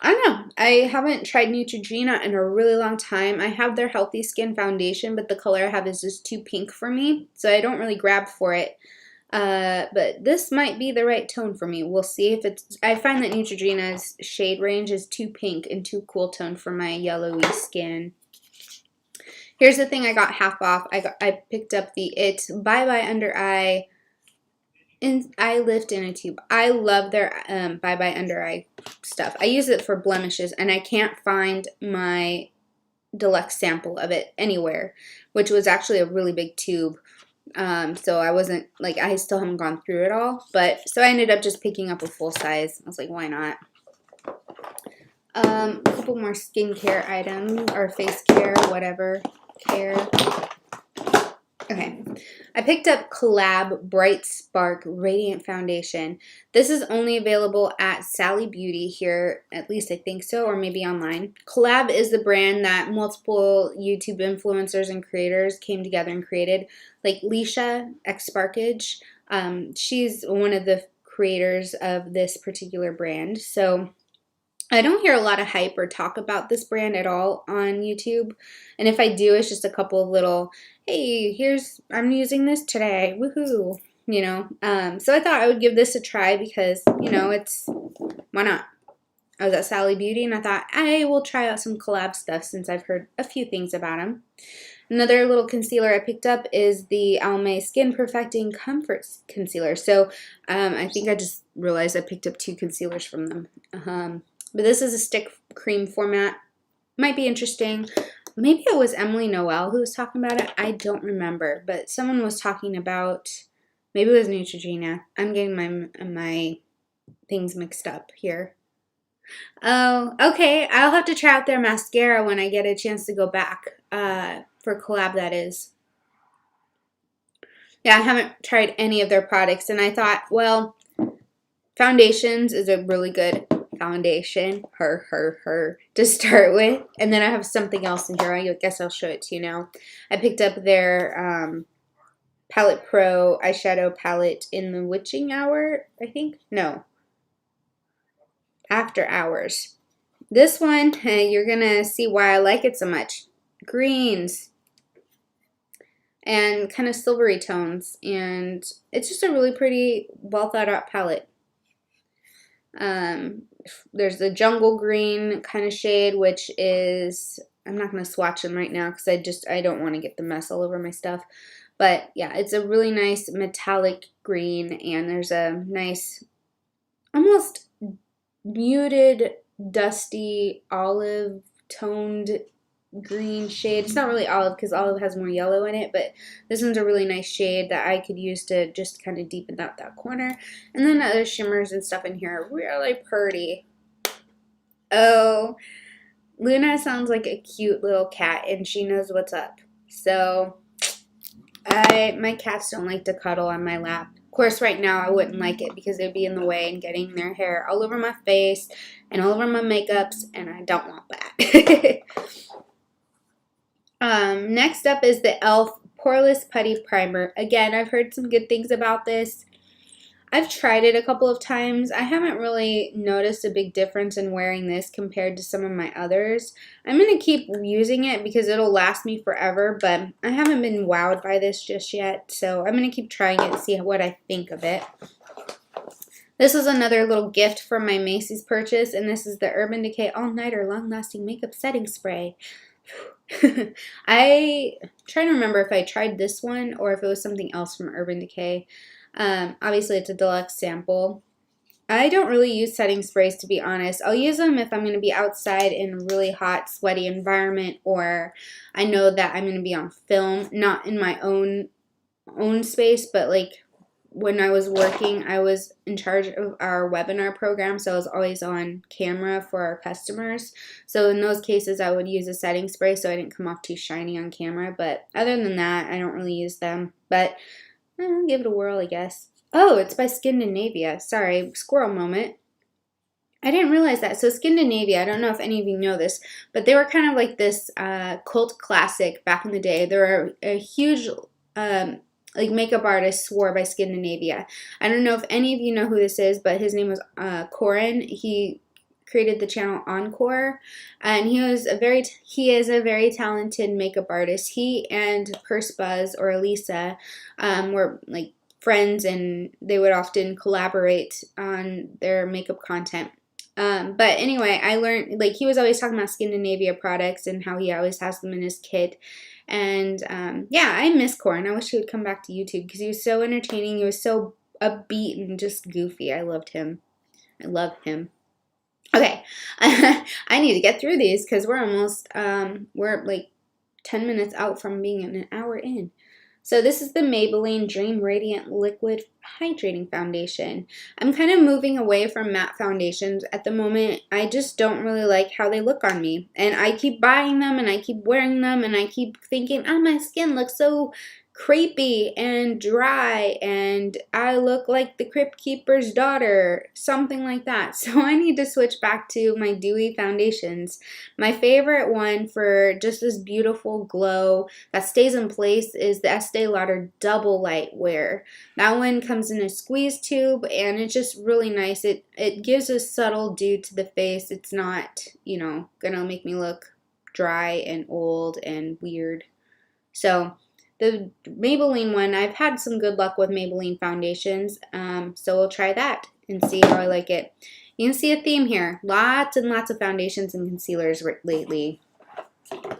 don't know. I haven't tried Neutrogena in a really long time. I have their Healthy Skin Foundation, but the color I have is just too pink for me, so I don't really grab for it. But this might be the right tone for me. We'll see if it's... I find that Neutrogena's shade range is too pink and too cool tone for my yellowy skin. Here's the thing I got half off. I picked up the It Bye Bye Under Eye Eye Lift in a Tube. I love their Bye Bye Under Eye stuff. I use it for blemishes, and I can't find my deluxe sample of it anywhere, which was actually a really big tube. So I wasn't, like, I still haven't gone through it all. But, so I ended up just picking up a full size. I was like, why not? A couple more skincare items, or face care, whatever. Care. Okay, I picked up Collab Bright Spark Radiant Foundation. This is only available at Sally Beauty here, at least I think so, or maybe online. Collab is the brand that multiple YouTube influencers and creators came together and created, like Leisha X Sparkage. She's one of the creators of this particular brand, so I don't hear a lot of hype or talk about this brand at all on YouTube. And if I do, it's just a couple of little, hey, I'm using this today, woohoo, you know. So I thought I would give this a try because, you know, why not? I was at Sally Beauty and I thought I will try out some collab stuff since I've heard a few things about them. Another little concealer I picked up is the Almay Skin Perfecting Comfort Concealer. So I think I just realized I picked up 2 concealers from them. But this is a stick cream format. Might be interesting. Maybe it was Emily Noel who was talking about it. I don't remember. But someone was talking about, maybe it was Neutrogena. I'm getting my things mixed up here. Oh, okay. I'll have to try out their mascara when I get a chance to go back. For collab, that is. Yeah, I haven't tried any of their products. And I thought, well, foundations is a really good foundation, to start with. And then I have something else in here. I guess I'll show it to you now. I picked up their Palette Pro eyeshadow palette in the witching hour, I think. No. After hours. This one, you're going to see why I like it so much. Greens. And kind of silvery tones. And it's just a really pretty, well thought out palette. There's the jungle green kind of shade, which is, I'm not going to swatch them right now because I don't want to get the mess all over my stuff. But yeah, it's a really nice metallic green, and there's a nice, almost muted, dusty, olive toned green shade. It's not really olive because olive has more yellow in it, but this one's a really nice shade that I could use to just kind of deepen out that corner. And then the other shimmers and stuff in here are really pretty. Oh, Luna sounds like a cute little cat, and she knows what's up. So my cats don't like to cuddle on my lap. Of course, right now I wouldn't like it because they'd be in the way and getting their hair all over my face and all over my makeups, and I don't want that. Next up is the e.l.f. Poreless Putty Primer. Again, I've heard some good things about this. I've tried it a couple of times. I haven't really noticed a big difference in wearing this compared to some of my others. I'm going to keep using it because it'll last me forever, but I haven't been wowed by this just yet, so I'm going to keep trying it and see what I think of it. This was another little gift from my Macy's purchase, and this is the Urban Decay All-Nighter Long-Lasting Makeup Setting Spray. I trying to remember if I tried this one or if it was something else from Urban Decay. Obviously it's a deluxe sample. I don't really use setting sprays, to be honest. I'll use them if I'm going to be outside in a really hot, sweaty environment, or I know that I'm going to be on film, not in my own space, but like when I was working, I was in charge of our webinar program, so I was always on camera for our customers. So in those cases, I would use a setting spray so I didn't come off too shiny on camera. But other than that, I don't really use them. But give it a whirl, I guess. Oh, it's by Scandinavia. Sorry, squirrel moment. I didn't realize that. So Scandinavia, I don't know if any of you know this, but they were kind of like this cult classic back in the day. They were a huge like makeup artist swore by Scandinavia. I don't know if any of you know who this is, but his name was Corin. He created the channel Encore, and he is a very talented makeup artist. He and Purse Buzz or Elisa were like friends, and they would often collaborate on their makeup content. But anyway, I learned, like, he was always talking about Scandinavia products and how he always has them in his kit. And yeah, I miss Corin. I wish he would come back to YouTube because he was so entertaining. He was so upbeat and just goofy. I loved him. I love him. Okay, I need to get through these because we're almost, we're like 10 minutes out from being an hour in. So this is the Maybelline Dream Radiant Liquid Hydrating Foundation. I'm kind of moving away from matte foundations at the moment. I just don't really like how they look on me. And I keep buying them and I keep wearing them and I keep thinking, oh, my skin looks so crepey and dry and I look like the Crypt Keeper's daughter, something like that. So I need to switch back to my dewy foundations. My favorite one for just this beautiful glow that stays in place is the Estee Lauder Double Light Wear. That one comes in a squeeze tube and it's just really nice. It gives a subtle dew to the face. It's not, you know, gonna make me look dry and old and weird. So the Maybelline one, I've had some good luck with Maybelline foundations, so we'll try that and see how I like it. You can see a theme here. Lots and lots of foundations and concealers lately.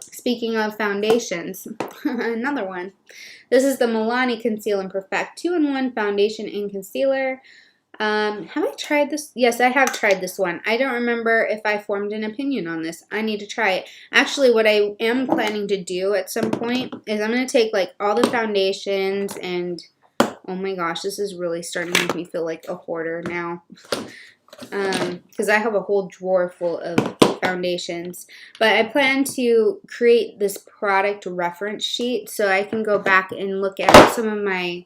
Speaking of foundations, another one. This is the Milani Conceal and Perfect 2-in-1 foundation and concealer. Have I tried this? Yes, I have tried this one. I don't remember if I formed an opinion on this. I need to try it. Actually, what I am planning to do at some point is I'm going to take like all the foundations and, oh my gosh, this is really starting to make me feel like a hoarder now. Because I have a whole drawer full of foundations. But I plan to create this product reference sheet so I can go back and look at some of my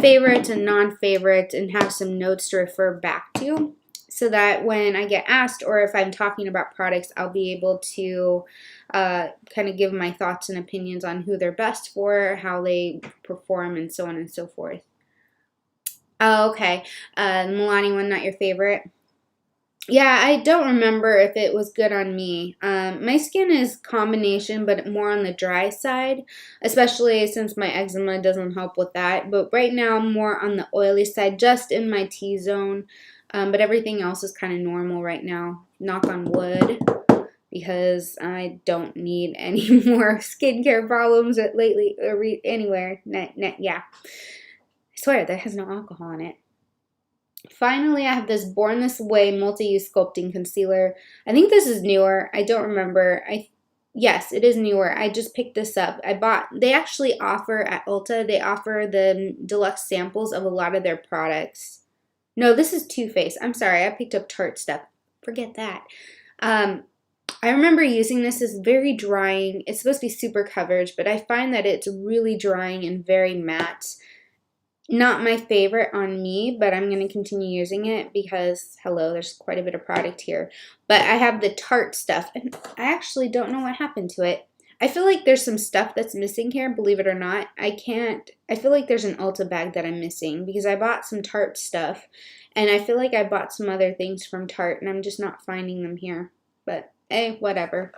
favorites and non-favorites and have some notes to refer back to so that when I get asked or if I'm talking about products, I'll be able to kind of give my thoughts and opinions on who they're best for, how they perform, and so on and so forth. Oh, okay. Milani one, not your favorite? Yeah, I don't remember if it was good on me. My skin is combination, but more on the dry side, especially since my eczema doesn't help with that. But right now, I'm more on the oily side, just in my T-zone. But everything else is kind of normal right now. Knock on wood, because I don't need any more skincare problems lately or anywhere. Yeah. I swear, that has no alcohol in it. Finally, I have this Born This Way Multi-Use Sculpting Concealer. I think this is newer. I don't remember. Yes, it is newer. I just picked this up. They actually offer at Ulta, they offer the deluxe samples of a lot of their products. No, this is Too Faced. I'm sorry, I picked up Tarte stuff. Forget that. I remember using this. It's very drying. It's supposed to be super coverage, but I find that it's really drying and very matte. Not my favorite on me, but I'm going to continue using it because, hello, there's quite a bit of product here. But I have the Tarte stuff, and I actually don't know what happened to it. I feel like there's some stuff that's missing here, believe it or not. I feel like there's an Ulta bag that I'm missing because I bought some Tarte stuff, and I feel like I bought some other things from Tarte, and I'm just not finding them here. But, hey, whatever.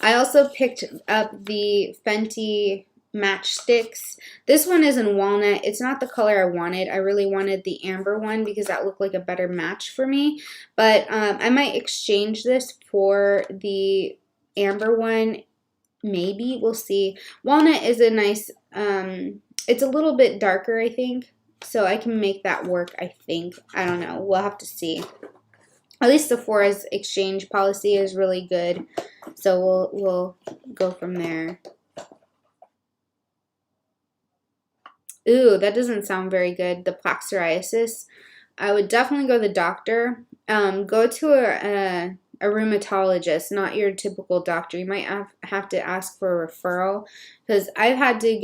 I also picked up the Fenty matchsticks. This one is in walnut. It's not the color I wanted. I really wanted the amber one because that looked like a better match for me. But I might exchange this for the amber one. Maybe. We'll see. Walnut is a nice, it's a little bit darker, I think. So I can make that work, I think. I don't know. We'll have to see. At least Sephora's exchange policy is really good. So we'll go from there. Ooh, that doesn't sound very good. The plaque psoriasis. I would definitely go to the doctor. Go to a rheumatologist, not your typical doctor. You might have to ask for a referral, because I've had to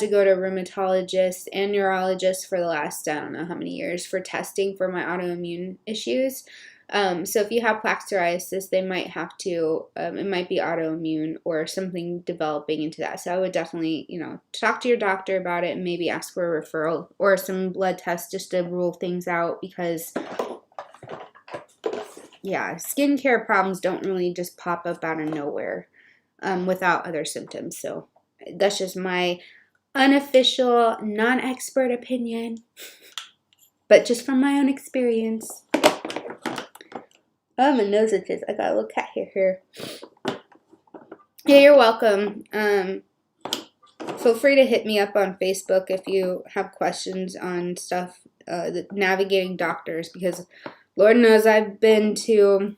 go to a rheumatologist and neurologist for the last, I don't know how many years, for testing for my autoimmune issues. So if you have plaque psoriasis, they might have to, it might be autoimmune or something developing into that. So I would definitely, talk to your doctor about it and maybe ask for a referral or some blood tests just to rule things out, because, yeah, skincare problems don't really just pop up out of nowhere without other symptoms. So that's just my unofficial, non-expert opinion, but just from my own experience. Oh, my nose itches. I got a little cat hair here. Yeah, you're welcome. Feel free to hit me up on Facebook if you have questions on stuff, navigating doctors, because Lord knows I've been to,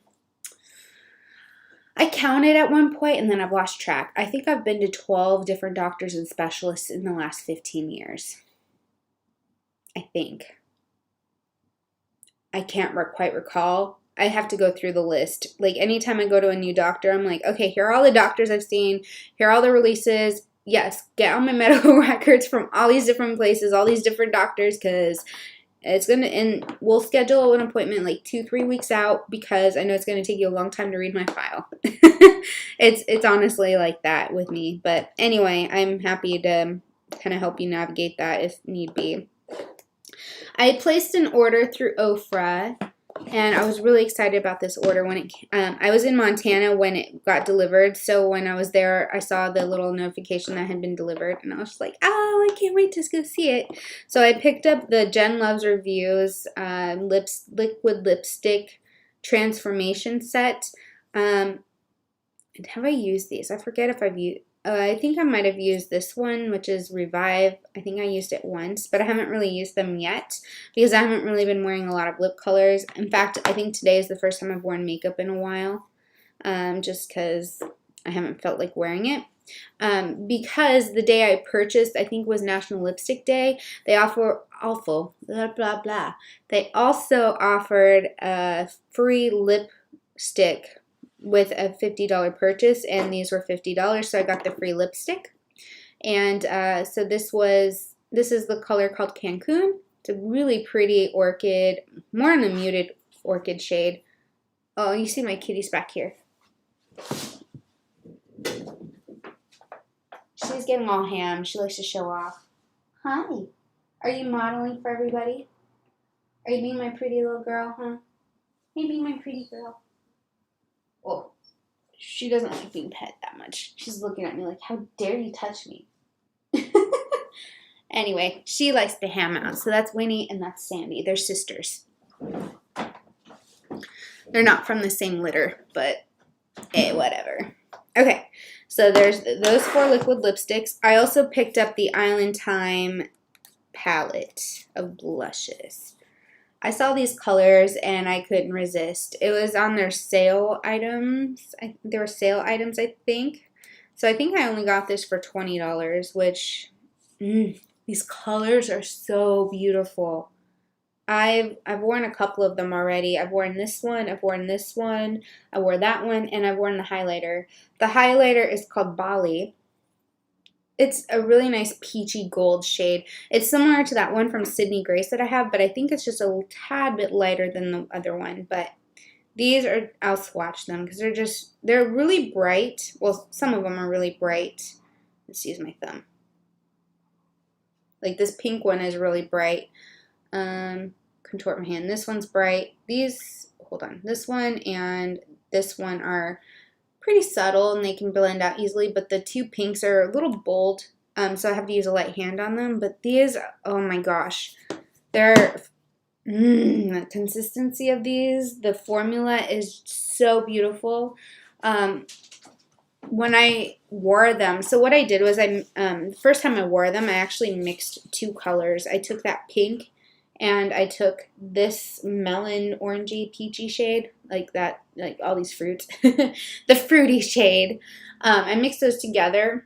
I counted at one point and then I've lost track. I think I've been to 12 different doctors and specialists in the last 15 years. I think. I can't quite recall. I have to go through the list. Like, anytime I go to a new doctor, I'm like, okay, here are all the doctors I've seen. Here are all the releases. Yes, get on my medical records from all these different places, all these different doctors, because it's going to, and we'll schedule an appointment like 2-3 weeks out, because I know it's going to take you a long time to read my file. It's honestly like that with me. But anyway, I'm happy to kind of help you navigate that if need be. I placed an order through Ofra, and I was really excited about this order when it I was in Montana when it got delivered, so when I was there, I saw the little notification that had been delivered, and I was just like, oh, I can't wait to go see it. So I picked up the Jen Loves Reviews liquid lipstick transformation set. Have I used these? I forget if I've used. I think I might have used this one, which is Revive. I think I used it once, but I haven't really used them yet because I haven't really been wearing a lot of lip colors. In fact, I think today is the first time I've worn makeup in a while, just because I haven't felt like wearing it. Because the day I purchased, I think, was National Lipstick Day, they They also offered a free lipstick with a $50 purchase, and these were $50, so I got the free lipstick. And so this is the color called Cancun. It's a really pretty orchid, more in a muted orchid shade. Oh, you see my kitty's back here. She's getting all ham. She likes to show off. Hi. Are you modeling for everybody? Are you being my pretty little girl, huh? Are you being my pretty girl? Oh, she doesn't like being pet that much. She's looking at me like, how dare you touch me? Anyway, she likes to ham out. So that's Winnie and that's Sandy. They're sisters. They're not from the same litter, but whatever. Okay, so there's those 4 liquid lipsticks. I also picked up the Island Time palette of blushes. I saw these colors and I couldn't resist. It was on their sale items. There were sale items, I think. So I think I only got this for $20, which these colors are so beautiful. I've worn a couple of them already. I've worn this one, I've worn this one, I wore that one, and I've worn the highlighter. The highlighter is called Bali. It's a really nice peachy gold shade. It's similar to that one from Sydney Grace that I have, but I think it's just a tad bit lighter than the other one. But these are, I'll swatch them because they're really bright. Well, some of them are really bright. Let's use my thumb. Like this pink one is really bright. Contort my hand. This one's bright. This one and this one are pretty subtle and they can blend out easily, but the 2 pinks are a little bold, so I have to use a light hand on them. But these, oh my gosh, they're the consistency of these, the formula is so beautiful. when I wore them, so what I did was the first time I wore them, I actually mixed two colors. I took that pink and I took this melon orangey peachy shade, like that, like all these fruits, the fruity shade. I mixed those together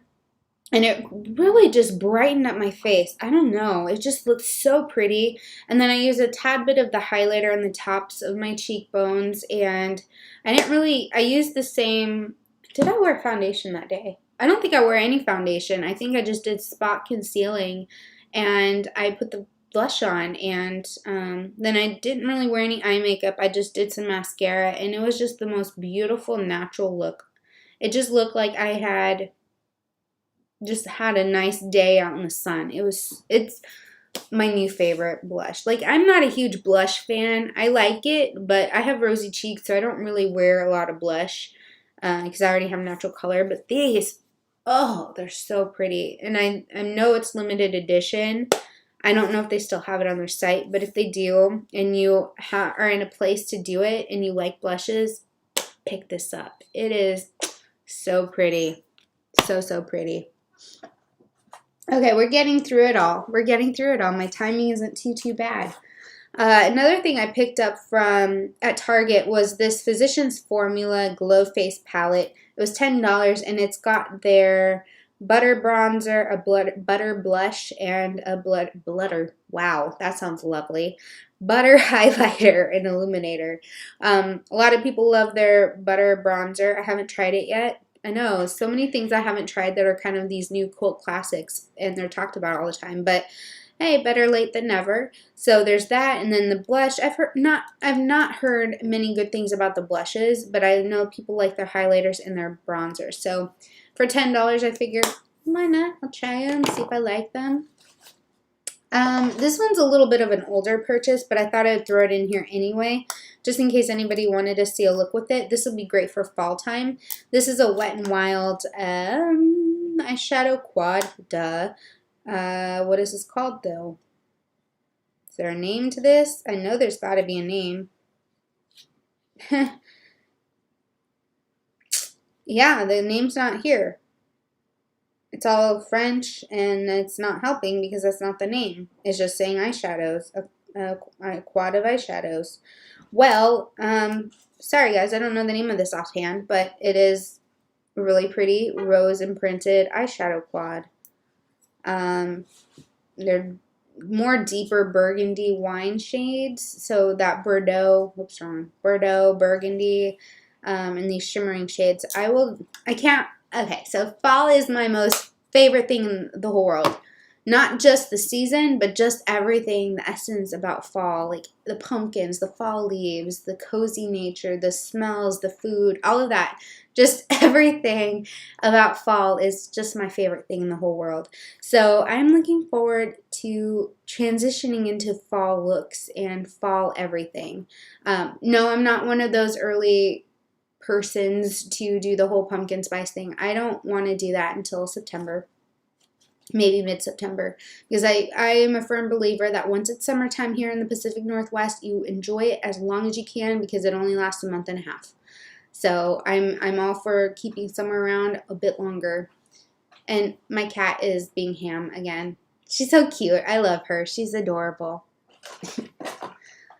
and it really just brightened up my face. I don't know, it just looked so pretty. And then I used a tad bit of the highlighter on the tops of my cheekbones, and I used the same. Did I wear foundation that day? I don't think I wore any foundation. I think I just did spot concealing and I put the blush on, and then I didn't really wear any eye makeup. I just did some mascara and it was just the most beautiful natural look. It just looked like I had just had a nice day out in the sun. It's my new favorite blush. Like, I'm not a huge blush fan. I like it, but I have rosy cheeks, so I don't really wear a lot of blush because I already have natural color. But these, oh, they're so pretty. And I know it's limited edition. I don't know if they still have it on their site, but if they do and you are in a place to do it and you like blushes, pick this up. It is so pretty. So, so pretty. Okay, we're getting through it all. We're getting through it all. My timing isn't too bad. Another thing I picked up from at Target was this Physicians Formula Glow Face Palette. It was $10 and it's got their butter bronzer, a butter blush, and a blutter. Wow, that sounds lovely. Butter highlighter and illuminator. A lot of people love their butter bronzer. I haven't tried it yet. I know, so many things I haven't tried that are kind of these new cult classics, and they're talked about all the time, but hey, better late than never. So there's that, and then the blush. I've not heard many good things about the blushes, but I know people like their highlighters and their bronzers. So for $10, I figured, why not? I'll try them, see if I like them. This one's a little bit of an older purchase, but I thought I'd throw it in here anyway, just in case anybody wanted to see a look with it. This will be great for fall time. This is a Wet n Wild eyeshadow quad. Duh. What is this called, though? Is there a name to this? I know there's got to be a name. Yeah, the name's not here. It's all French, and it's not helping because that's not the name. It's just saying eyeshadows, a quad of eyeshadows. Well, sorry guys, I don't know the name of this offhand, but it is a really pretty rose imprinted eyeshadow quad. They're more deeper burgundy wine shades, so that Bordeaux, Bordeaux, burgundy, and these shimmering shades. Okay, so fall is my most favorite thing in the whole world. Not just the season, but just everything, the essence about fall, like the pumpkins, the fall leaves, the cozy nature, the smells, the food, all of that. Just everything about fall is just my favorite thing in the whole world. So I'm looking forward to transitioning into fall looks and fall everything. No, I'm not one of those early persons to do the whole pumpkin spice thing. I don't want to do that until September, maybe mid-September, because I am a firm believer that once it's summertime here in the Pacific Northwest, you enjoy it as long as you can because it only lasts a month and a half. So I'm all for keeping summer around a bit longer. And my cat is being ham again. She's so cute. I love her. She's adorable.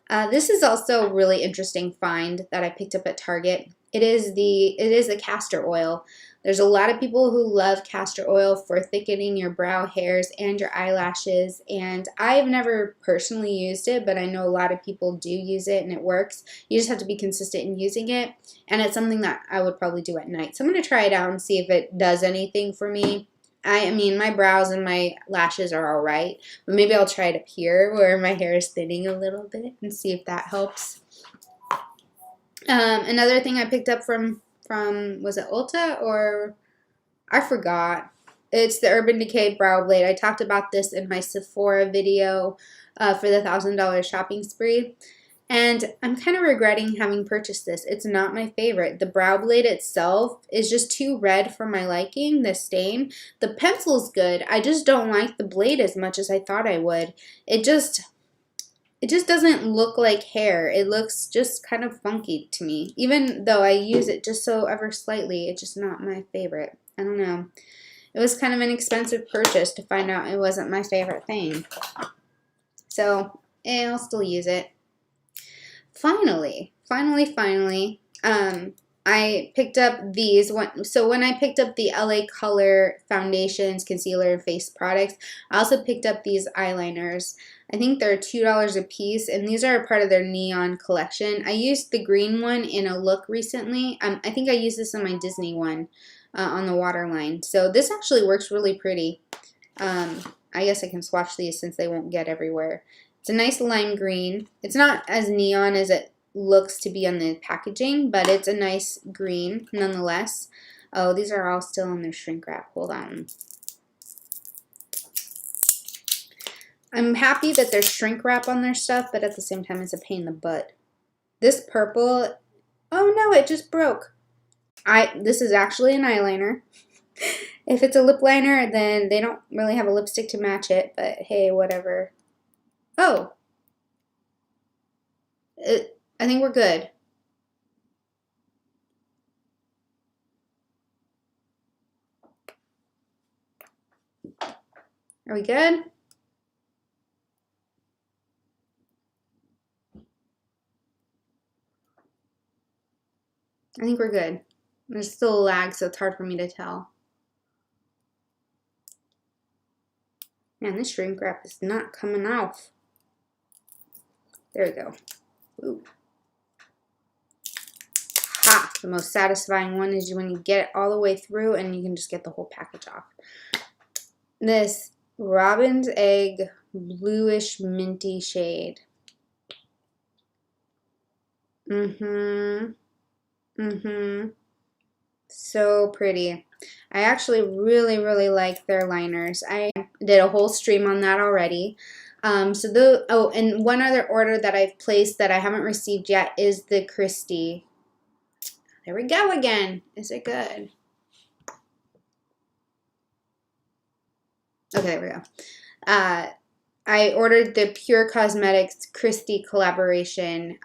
This is also a really interesting find that I picked up at Target. It is the castor oil. There's a lot of people who love castor oil for thickening your brow hairs and your eyelashes, and I've never personally used it, but I know a lot of people do use it and it works. You just have to be consistent in using it, and it's something that I would probably do at night. So I'm going to try it out and see if it does anything for me. I mean, my brows and my lashes are all right, but maybe I'll try it up here where my hair is thinning a little bit and see if that helps. Another thing I picked up from was it Ulta or I forgot. It's the Urban Decay Brow Blade. I talked about this in my Sephora video for the $1,000 shopping spree. And I'm kind of regretting having purchased this. It's not my favorite. The brow blade itself is just too red for my liking, the stain. The pencil's good. I just don't like the blade as much as I thought I would. It just, it just doesn't look like hair. It looks just kind of funky to me. Even though I use it just so ever slightly, it's just not my favorite. I don't know. It was kind of an expensive purchase to find out it wasn't my favorite thing. So, I'll still use it. Finally, I picked up these. So when I picked up the LA Color foundations, concealer, and face products, I also picked up these eyeliners. I think they're $2 a piece, and these are a part of their neon collection. I used the green one in a look recently. I think I used this in my Disney one on the waterline. So this actually works really pretty. I guess I can swatch these since they won't get everywhere. It's a nice lime green. It's not as neon as it looks to be on the packaging, but it's a nice green nonetheless. Oh, these are all still in their shrink wrap. Hold on. I'm happy that there's shrink wrap on their stuff, but at the same time, it's a pain in the butt. This purple, oh no, it just broke. This is actually an eyeliner. If it's a lip liner, then they don't really have a lipstick to match it, but hey, whatever. Oh. I think we're good. Are we good? I think we're good. There's still a lag, so it's hard for me to tell. Man, this shrink wrap is not coming off. There we go. Ooh. Ha! The most satisfying one is when you get it all the way through and you can just get the whole package off. This Robin's Egg bluish minty shade. So pretty. I actually really like their liners. I did a whole stream on that already. And one other order that I've placed that I haven't received yet is the Christie. There we go again. Is it good? Okay, there we go. I ordered the Pure Cosmetics Christie collaboration,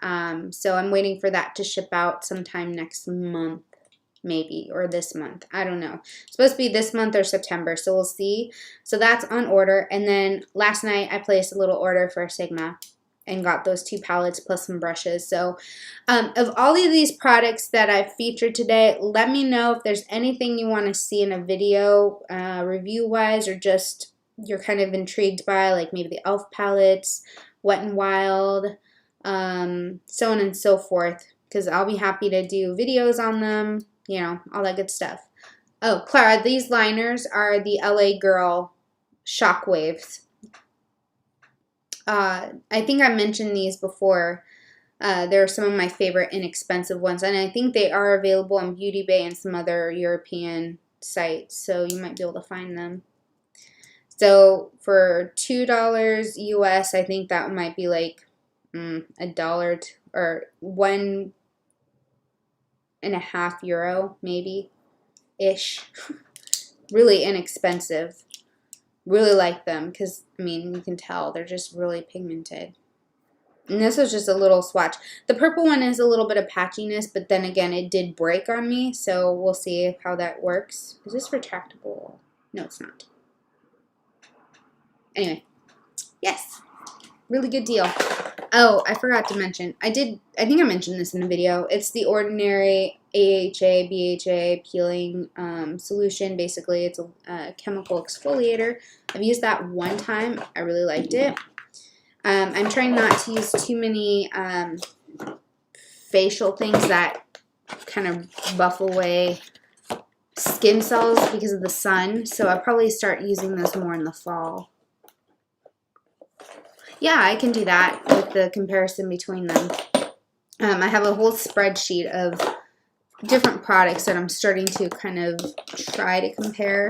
so I'm waiting for that to ship out sometime next month, maybe, or this month. I don't know. It's supposed to be this month or September, so we'll see. So that's on order, and then last night I placed a little order for Sigma and got those 2 palettes plus some brushes. So of all of these products that I've featured today, let me know if there's anything you want to see in a video review-wise, or just you're kind of intrigued by, like maybe the e.l.f. palettes, Wet n Wild, so on and so forth, because I'll be happy to do videos on them, you know, all that good stuff. Oh, Clara, these liners are the LA Girl Shockwaves. I think I mentioned these before. They're some of my favorite inexpensive ones, and I think they are available on Beauty Bay and some other European sites, so you might be able to find them. So for $2 US, I think that might be like $1 or €1.50 maybe ish. Really inexpensive. Really like them because, I mean, you can tell they're just really pigmented. And this was just a little swatch. The purple one is a little bit of patchiness, but then again, it did break on me, so we'll see how that works. Is this retractable? No, it's not. Anyway, yes, really good deal. Oh, I forgot to mention. I think I mentioned this in the video. It's the Ordinary AHA, BHA peeling solution. Basically, it's a chemical exfoliator. I've used that one time. I really liked it. I'm trying not to use too many facial things that kind of buff away skin cells because of the sun. So I'll probably start using this more in the fall. Yeah, I can do that with the comparison between them. I have a whole spreadsheet of different products that I'm starting to kind of try to compare.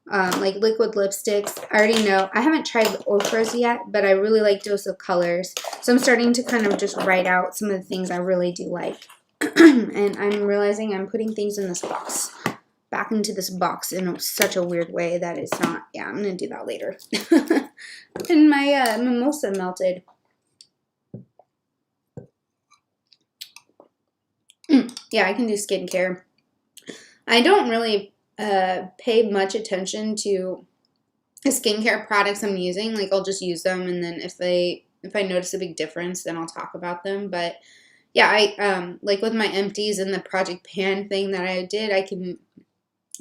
Like liquid lipsticks. I already know. I haven't tried the Ultras yet, but I really like Dose of Colors. So I'm starting to kind of just write out some of the things I really do like. And I'm realizing I'm putting things in this box. Back into this box in such a weird way that it's not. Yeah, I'm going to do that later. And my mimosa melted. yeah, I can do skincare. I don't really pay much attention to the skincare products I'm using. Like, I'll just use them, and then if I notice a big difference, then I'll talk about them. But yeah, I like with my empties and the Project Pan thing that I did, I can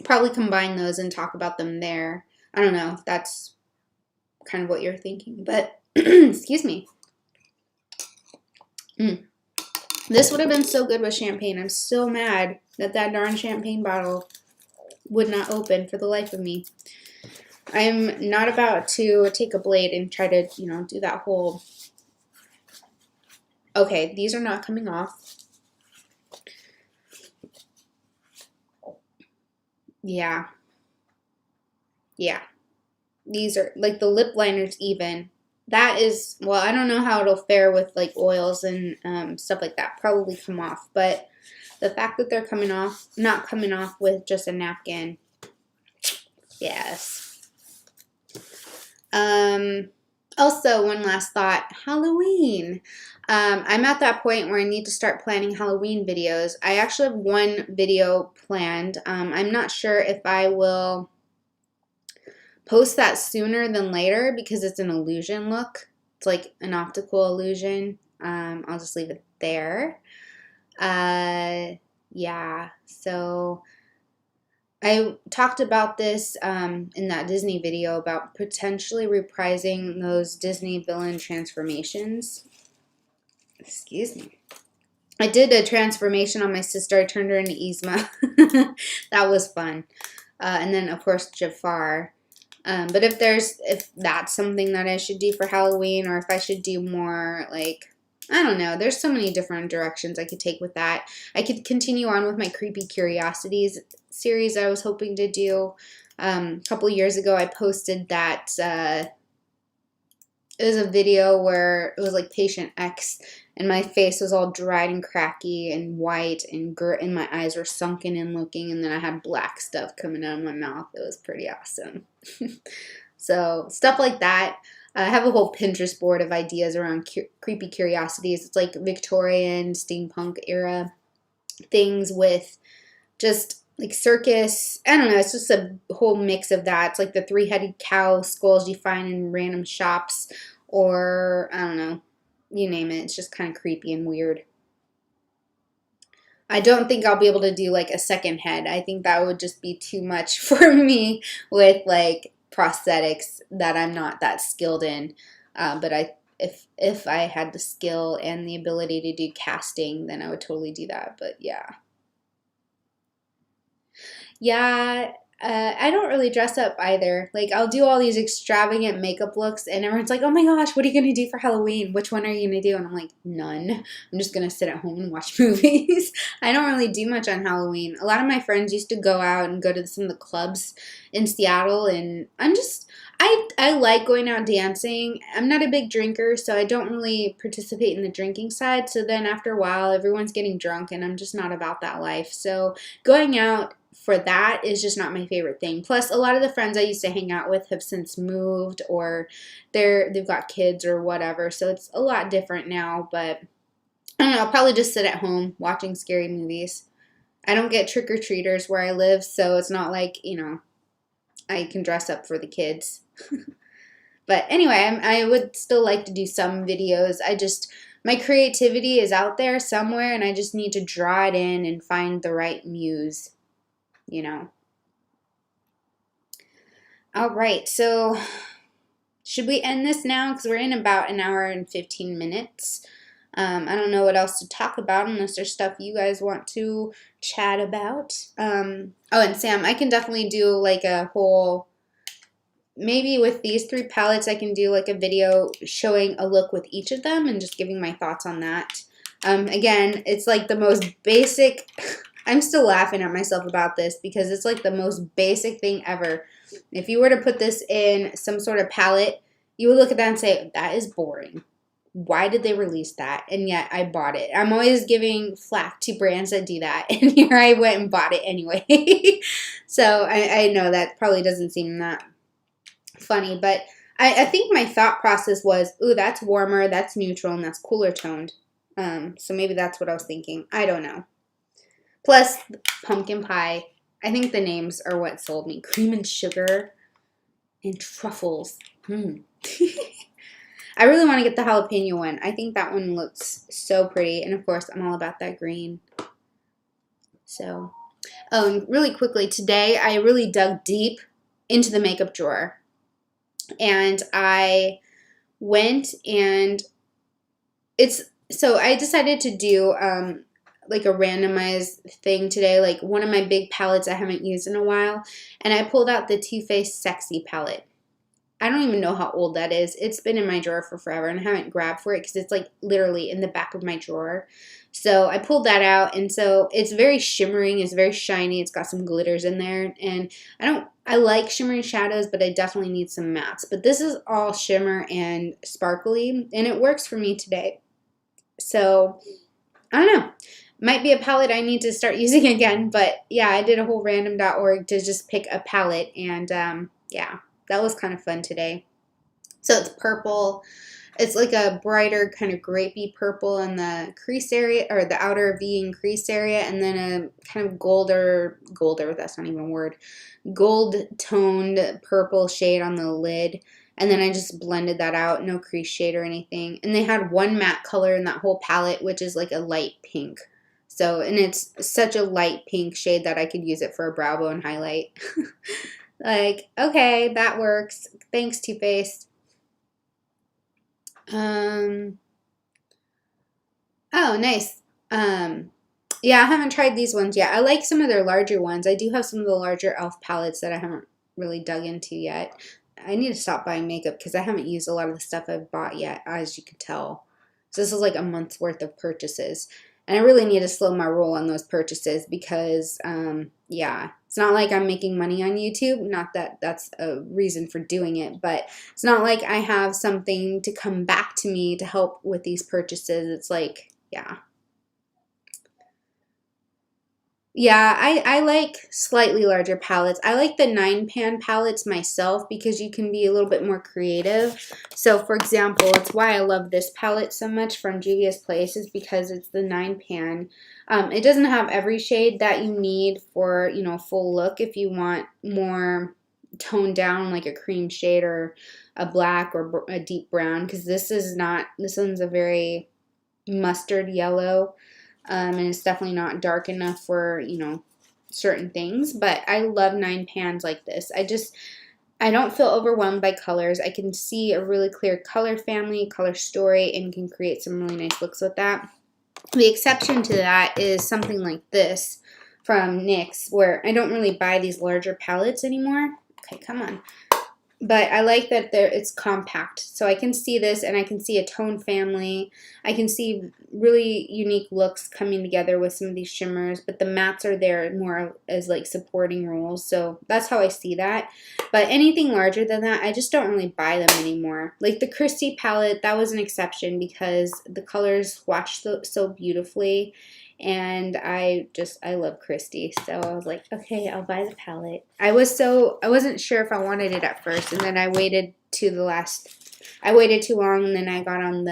probably combine those and talk about them there. I don't know if that's kind of what you're thinking, but excuse me. This would have been so good with champagne. I'm so mad that darn champagne bottle would not open for the life of me. I'm not about to take a blade and try to, do that whole... Okay, these are not coming off. Yeah. Yeah. These are, like, the lip liner's even. That is, well, I don't know how it'll fare with, like, oils and stuff like that. Probably come off. But the fact that they're coming off, not coming off with just a napkin. Yes. Also, one last thought, Halloween. I'm at that point where I need to start planning Halloween videos. I actually have one video planned. I'm not sure if I will post that sooner than later because it's an illusion look. It's like an optical illusion. I'll just leave it there. Yeah, so I talked about this in that Disney video about potentially reprising those Disney villain transformations. Excuse me. I did a transformation on my sister. I turned her into Yzma. That was fun. And then, of course, Jafar. But if that's something that I should do for Halloween, or if I should do more, like, I don't know. There's so many different directions I could take with that. I could continue on with my Creepy Curiosities series I was hoping to do. A couple years ago, I posted that it was a video where it was like Patient X, and my face was all dried and cracky and white, and my eyes were sunken and looking, and then I had black stuff coming out of my mouth. It was pretty awesome. So stuff like that. I have a whole Pinterest board of ideas around creepy curiosities. It's like Victorian, steampunk era things with just like circus. I don't know. It's just a whole mix of that. It's like the three-headed cow skulls you find in random shops, or I don't know. You name it. It's just kind of creepy and weird. I don't think I'll be able to do like a second head. I think that would just be too much for me with like prosthetics that I'm not that skilled in. But if I had the skill and the ability to do casting, then I would totally do that. But yeah. Yeah, I don't really dress up either. Like, I'll do all these extravagant makeup looks, and everyone's like, oh my gosh, what are you going to do for Halloween? Which one are you going to do? And I'm like, none. I'm just going to sit at home and watch movies. I don't really do much on Halloween. A lot of my friends used to go out and go to some of the clubs in Seattle, and I like going out dancing. I'm not a big drinker, so I don't really participate in the drinking side. So then after a while, everyone's getting drunk, and I'm just not about that life. So going out for that is just not my favorite thing. Plus, a lot of the friends I used to hang out with have since moved, or they've got kids or whatever. So it's a lot different now. But I don't know. I'll probably just sit at home watching scary movies. I don't get trick-or-treaters where I live, so it's not like, I can dress up for the kids. But anyway, I would still like to do some videos. My creativity is out there somewhere, and I just need to draw it in and find the right muse, All right, so should we end this now? Because we're in about an hour and 15 minutes. I don't know what else to talk about unless there's stuff you guys want to chat about. Oh, and Sam, I can definitely do like a whole, maybe with these 3 palettes, I can do like a video showing a look with each of them and just giving my thoughts on that. Again, it's like the most basic, I'm still laughing at myself about this because it's like the most basic thing ever. If you were to put this in some sort of palette, you would look at that and say, that is boring. Why did they release that? And yet I bought it. I'm always giving flack to brands that do that. And here I went and bought it anyway. So I know that probably doesn't seem that funny. But I think my thought process was, ooh, that's warmer, that's neutral, and that's cooler toned. So maybe that's what I was thinking. I don't know. Plus pumpkin pie. I think the names are what sold me. Cream and sugar and truffles. I really want to get the jalapeno one. I think that one looks so pretty. And of course, I'm all about that green. So, oh, and really quickly, today I really dug deep into the makeup drawer. And I went and so I decided to do like a randomized thing today, like one of my big palettes I haven't used in a while. And I pulled out the Too Faced Sexy palette. I don't even know how old that is. It's been in my drawer for forever and I haven't grabbed for it because it's like literally in the back of my drawer. So I pulled that out, and so it's very shimmering, it's very shiny, it's got some glitters in there, and I like shimmering shadows, but I definitely need some mattes. But this is all shimmer and sparkly, and it works for me today. So I don't know. Might be a palette I need to start using again, but yeah, I did a whole random.org to just pick a palette, and yeah, that was kind of fun today. So it's purple. It's like a brighter kind of grapey purple in the crease area, or the outer V and crease area, and then a kind of golder, that's not even a word, gold toned purple shade on the lid. And then I just blended that out, no crease shade or anything. And they had one matte color in that whole palette, which is like a light pink. So, and it's such a light pink shade that I could use it for a brow bone highlight. Like, okay, that works. Thanks, Too Faced. Oh, nice. Yeah, I haven't tried these ones yet. I like some of their larger ones. I do have some of the larger e.l.f. palettes that I haven't really dug into yet. I need to stop buying makeup because I haven't used a lot of the stuff I've bought yet, as you can tell. So this is like a month's worth of purchases. And I really need to slow my roll on those purchases because, yeah, it's not like I'm making money on YouTube. Not that that's a reason for doing it, but it's not like I have something to come back to me to help with these purchases. It's like, yeah. Yeah, I like slightly larger palettes. I like the 9-pan palettes myself because you can be a little bit more creative. So, for example, it's why I love this palette so much from Juvia's Place is because it's the 9-pan. It doesn't have every shade that you need for, you know, full look if you want more toned down like a cream shade or a black or a deep brown, because this one's a very mustard yellow. And it's definitely not dark enough for, you know, certain things. But I love 9-pans like this. I don't feel overwhelmed by colors. I can see a really clear color family, color story, and can create some really nice looks with that. The exception to that is something like this from NYX, where I don't really buy these larger palettes anymore. Okay, come on. But I like that it's compact. So I can see this, and I can see a tone family. I can see really unique looks coming together with some of these shimmers, but the mattes are there more as like supporting roles. So that's how I see that. But anything larger than that, I just don't really buy them anymore. Like the Christie palette, that was an exception because the colors washed so beautifully. And I love Christie, so I was like, okay, I'll buy the palette. I wasn't sure if I wanted it at first, and then I waited too long, and then I got on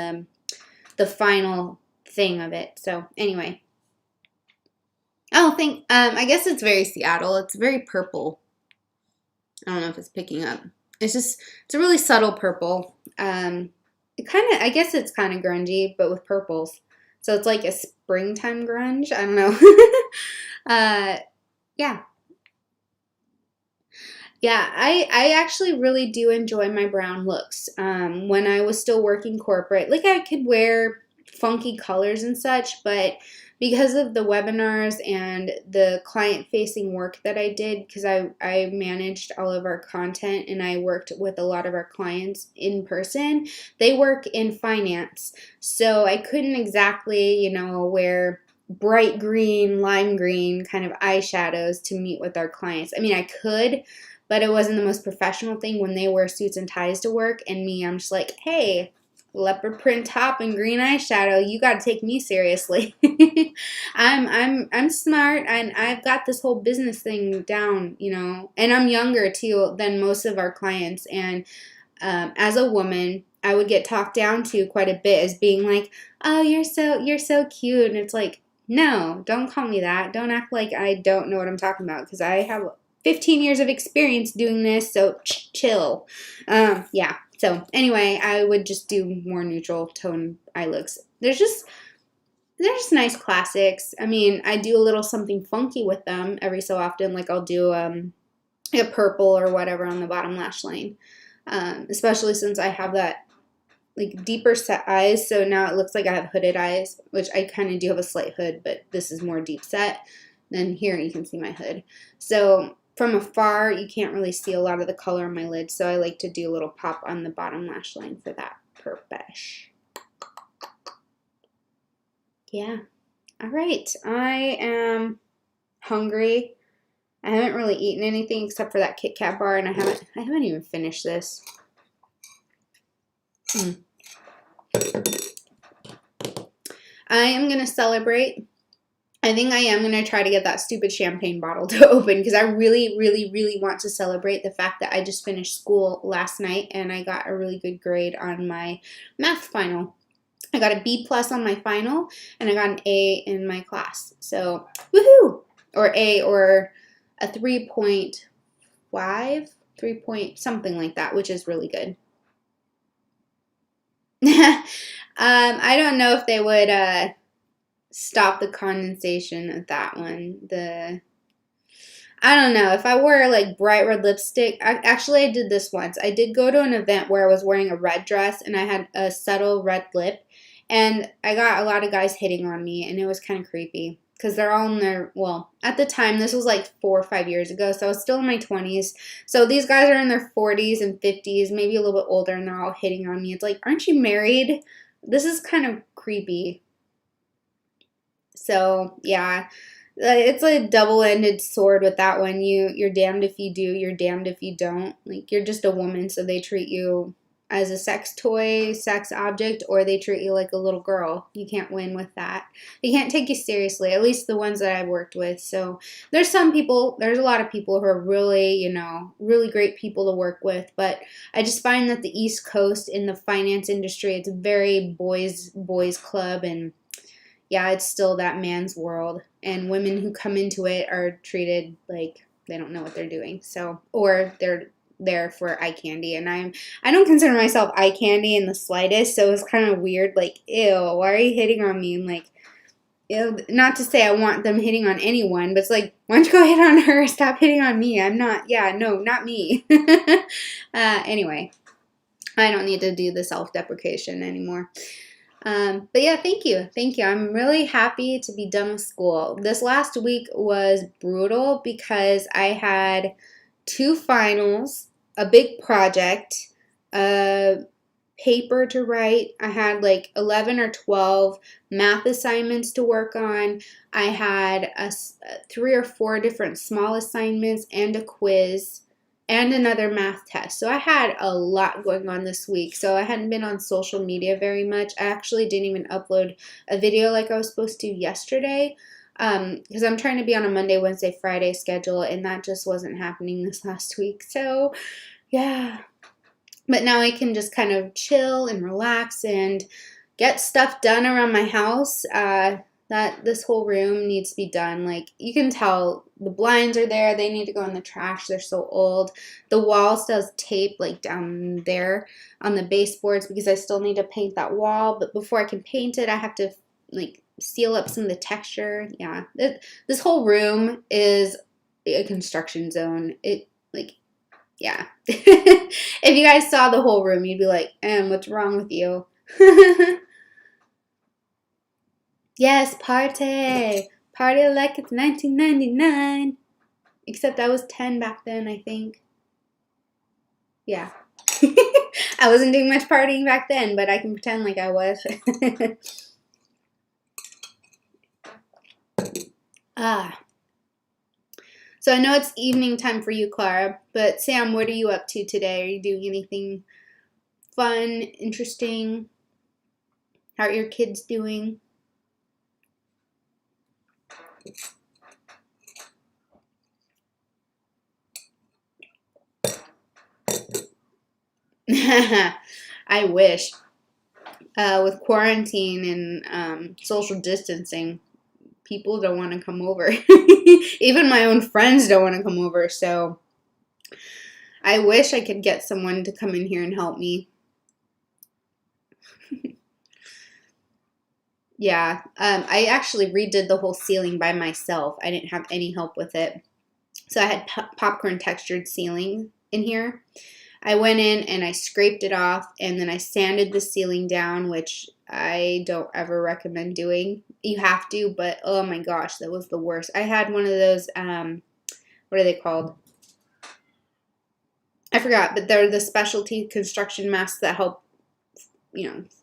the final thing of it. So anyway, I guess it's very Seattle. It's very purple. I don't know if it's picking up. It's a really subtle purple. I guess it's kind of grungy, but with purples. So it's like a springtime grunge. I don't know. Yeah. Yeah, I actually really do enjoy my brown looks. When I was still working corporate, like I could wear funky colors and such, but because of the webinars and the client-facing work that I did, because I managed all of our content and I worked with a lot of our clients in person, they work in finance. So I couldn't exactly, you know, wear bright green, lime green kind of eyeshadows to meet with our clients. I mean, I could, but it wasn't the most professional thing when they wear suits and ties to work. And me, I'm just like, hey, leopard print top and green eyeshadow, you got to take me seriously. I'm smart, and I've got this whole business thing down, you know, and I'm younger too than most of our clients. And as a woman, I would get talked down to quite a bit as being like, oh, you're so cute. And it's like, No, don't call me that. Don't act like I don't know what I'm talking about because I have 15 years of experience doing this, so chill. Yeah. So anyway, I would just do more neutral tone eye looks. They're just nice classics. I mean, I do a little something funky with them every so often. Like I'll do a purple or whatever on the bottom lash line. Especially since I have that like deeper set eyes, so now it looks like I have hooded eyes, which I kind of do have a slight hood, but this is more deep set. Then here you can see my hood. So from afar, you can't really see a lot of the color on my lid, so I like to do a little pop on the bottom lash line for that purpose. Yeah. All right. I am hungry. I haven't really eaten anything except for that Kit Kat bar, and I haven't even finished this. I am going to celebrate. I think I am going to try to get that stupid champagne bottle to open because I really, really, really want to celebrate the fact that I just finished school last night and I got a really good grade on my math final. I got a B+ on my final and I got an A in my class. So, woohoo! Or A or a 3.5, 3 point something like that, which is really good. I don't know if they would stop the condensation of that one. I don't know. If I wore like bright red lipstick, actually I did this once. I did go to an event where I was wearing a red dress and I had a subtle red lip, and I got a lot of guys hitting on me, and it was kind of creepy because they're all in their, well, at the time, this was like 4 or 5 years ago, so I was still in my 20s. So these guys are in their 40s and 50s, maybe a little bit older, and they're all hitting on me. It's like, aren't you married? This is kind of creepy. So, yeah, it's a double-ended sword with that one. You're damned if you do, you're damned if you don't. Like, you're just a woman, so they treat you as a sex toy, sex object, or they treat you like a little girl. You can't win with that. They can't take you seriously, at least the ones that I've worked with. So there's a lot of people who are really, really great people to work with, but I just find that the East Coast in the finance industry, it's a very boys club, and yeah, it's still that man's world, and women who come into it are treated like they don't know what they're doing. So, or they're there for eye candy, and I don't consider myself eye candy in the slightest, so it's kind of weird, like, ew, why are you hitting on me? And like, ew, not to say I want them hitting on anyone, but it's like, why don't you go hit on her? Stop hitting on me. I'm not, yeah, no, not me. Anyway, I don't need to do the self-deprecation anymore. But yeah, thank you. I'm really happy to be done with school. This last week was brutal because I had 2 finals, a big project, a paper to write. I had like 11 or 12 math assignments to work on. I had 3 or 4 different small assignments and a quiz and another math test. So I had a lot going on this week. So I hadn't been on social media very much. I actually didn't even upload a video like I was supposed to yesterday because I'm trying to be on a Monday, Wednesday, Friday schedule, and that just wasn't happening this last week. So yeah. But now I can just kind of chill and relax and get stuff done around my house. That this whole room needs to be done. Like, you can tell the blinds are there. They need to go in the trash. They're so old. The wall still has tape like down there on the baseboards because I still need to paint that wall. But before I can paint it, I have to like seal up some of the texture. Yeah, this whole room is a construction zone. Yeah. If you guys saw the whole room, you'd be like, what's wrong with you? Yes, party. Party like it's 1999. Except I was 10 back then, I think. Yeah. I wasn't doing much partying back then, but I can pretend like I was. So I know it's evening time for you, Clara, but Sam, what are you up to today? Are you doing anything fun, interesting? How are your kids doing? I wish. With quarantine and social distancing, people don't want to come over. Even my own friends don't want to come over. So I wish I could get someone to come in here and help me. Yeah, I actually redid the whole ceiling by myself. I didn't have any help with it. So I had popcorn textured ceiling in here. I went in and I scraped it off, and then I sanded the ceiling down, which I don't ever recommend doing. You have to, but oh my gosh, that was the worst. I had one of those, what are they called? I forgot, but they're the specialty construction masks that help,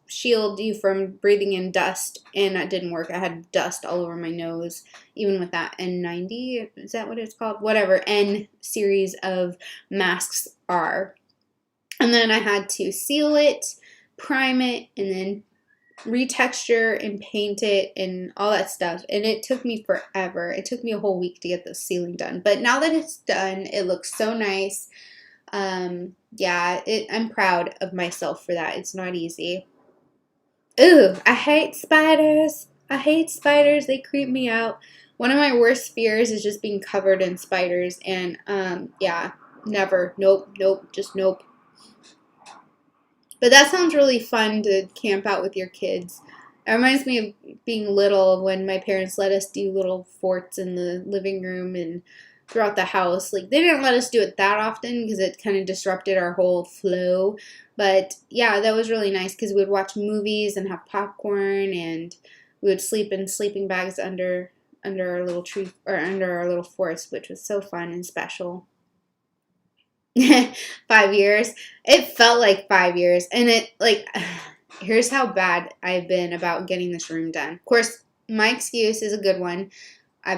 shield you from breathing in dust, and that didn't work. I had dust all over my nose, even with that N90, is that what it's called? Whatever N series of masks are. And then I had to seal it, prime it, and then retexture and paint it and all that stuff. And it took me forever. It took me a whole week to get the ceiling done. But now that it's done, it looks so nice. Yeah, I'm proud of myself for that. It's not easy. Ooh, I hate spiders. I hate spiders. They creep me out. One of my worst fears is just being covered in spiders. And, yeah, never. Nope, just nope. But that sounds really fun to camp out with your kids. It reminds me of being little when my parents let us do little forts in the living room and throughout the house. Like, they didn't let us do it that often because it kind of disrupted our whole flow. But yeah, that was really nice because we would watch movies and have popcorn, and we would sleep in sleeping bags under our little tree, or under our little forts, which was so fun and special. 5 years. It felt like 5 years. And here's how bad I've been about getting this room done. Of course, my excuse is a good one. I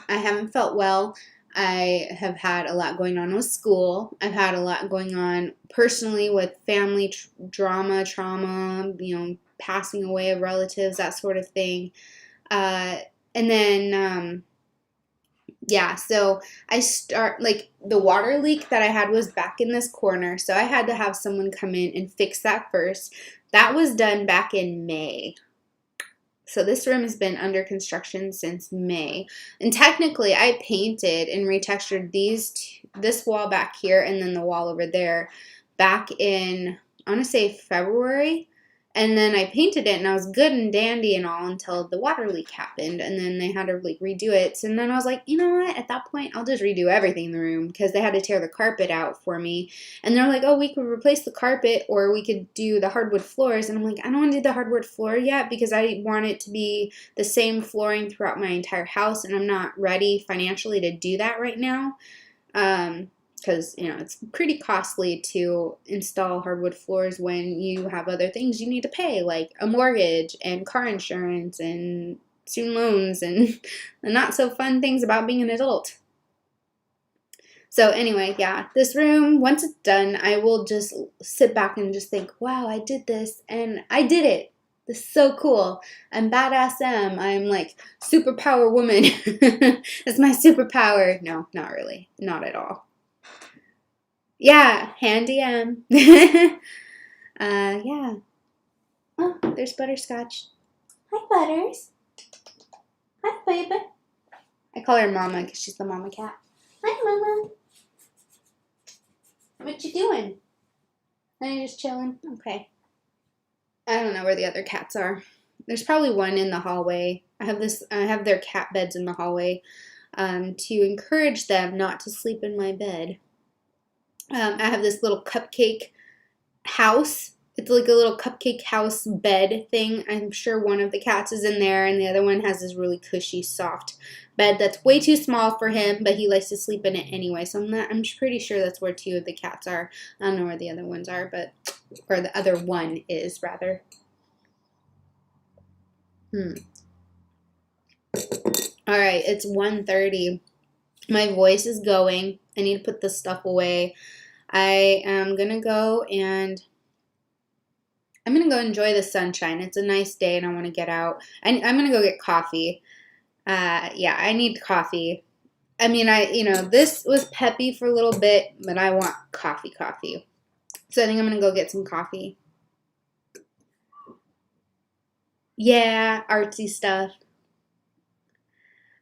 haven't felt well. I have had a lot going on with school. I've had a lot going on personally with family trauma, passing away of relatives, that sort of thing. And then, yeah, so the water leak that I had was back in this corner, so I had to have someone come in and fix that first. That was done back in May. So this room has been under construction since May. And technically, I painted and retextured this wall back here and then the wall over there back in, I want to say February. And then I painted it, and I was good and dandy and all until the water leak happened, and then they had to redo it. So then I was like, you know what? At that point, I'll just redo everything in the room because they had to tear the carpet out for me. And they're like, oh, we could replace the carpet or we could do the hardwood floors. And I'm like, I don't want to do the hardwood floor yet because I want it to be the same flooring throughout my entire house, and I'm not ready financially to do that right now. Because, it's pretty costly to install hardwood floors when you have other things you need to pay, like a mortgage and car insurance and student loans and the not so fun things about being an adult. So anyway, yeah, this room, once it's done, I will just sit back and just think, wow, I did this and I did it. This is so cool. I'm badass I'm like superpower woman. It's my superpower. No, not really. Not at all. Yeah, handy yeah. Oh, there's Butterscotch. Hi, Butters. Hi, baby. I call her Mama because she's the mama cat. Hi, Mama. What you doing? Are you just chilling? Okay. I don't know where the other cats are. There's probably one in the hallway. I have their cat beds in the hallway to encourage them not to sleep in my bed. I have this little cupcake house. It's like a little cupcake house bed thing. I'm sure one of the cats is in there, and the other one has this really cushy, soft bed that's way too small for him, but he likes to sleep in it anyway. So I'm pretty sure that's where 2 of the cats are. I don't know where the other ones are, or the other one is, rather. All right, it's 1:30. My voice is going. I need to put this stuff away. I am going to go and I'm going to go enjoy the sunshine. It's a nice day and I want to get out. I'm going to go get coffee. Yeah, I need coffee. I mean, this was peppy for a little bit, but I want coffee. So I think I'm going to go get some coffee. Yeah, artsy stuff.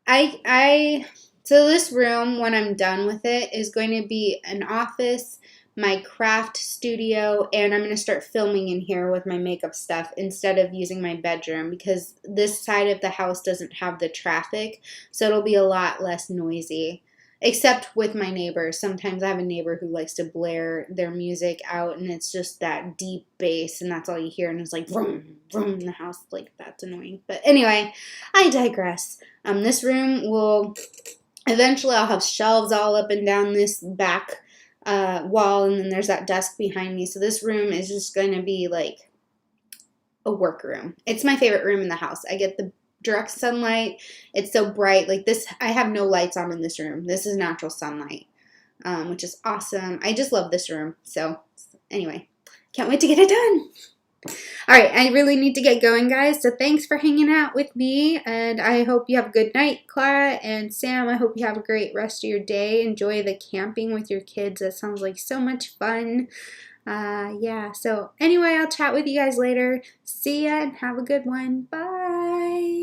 So this room, when I'm done with it, is going to be an office, my craft studio, and I'm going to start filming in here with my makeup stuff instead of using my bedroom because this side of the house doesn't have the traffic, so it'll be a lot less noisy. Except with my neighbors. Sometimes I have a neighbor who likes to blare their music out, and it's just that deep bass, and that's all you hear, and it's like vroom, vroom in the house. Like, that's annoying. But anyway, I digress. This room will eventually, I'll have shelves all up and down this back wall, and then there's that desk behind me. So this room is just going to be like a work room. It's my favorite room in the house. I get the direct sunlight. It's so bright. Like this, I have no lights on in this room. This is natural sunlight, which is awesome. I just love this room. So anyway, can't wait to get it done. All right, I really need to get going, guys. So thanks for hanging out with me, and I hope you have a good night, Clara and Sam. I hope you have a great rest of your day. Enjoy the camping with your kids. That sounds like so much fun. Yeah, so anyway, I'll chat with you guys later. See ya and have a good one. Bye.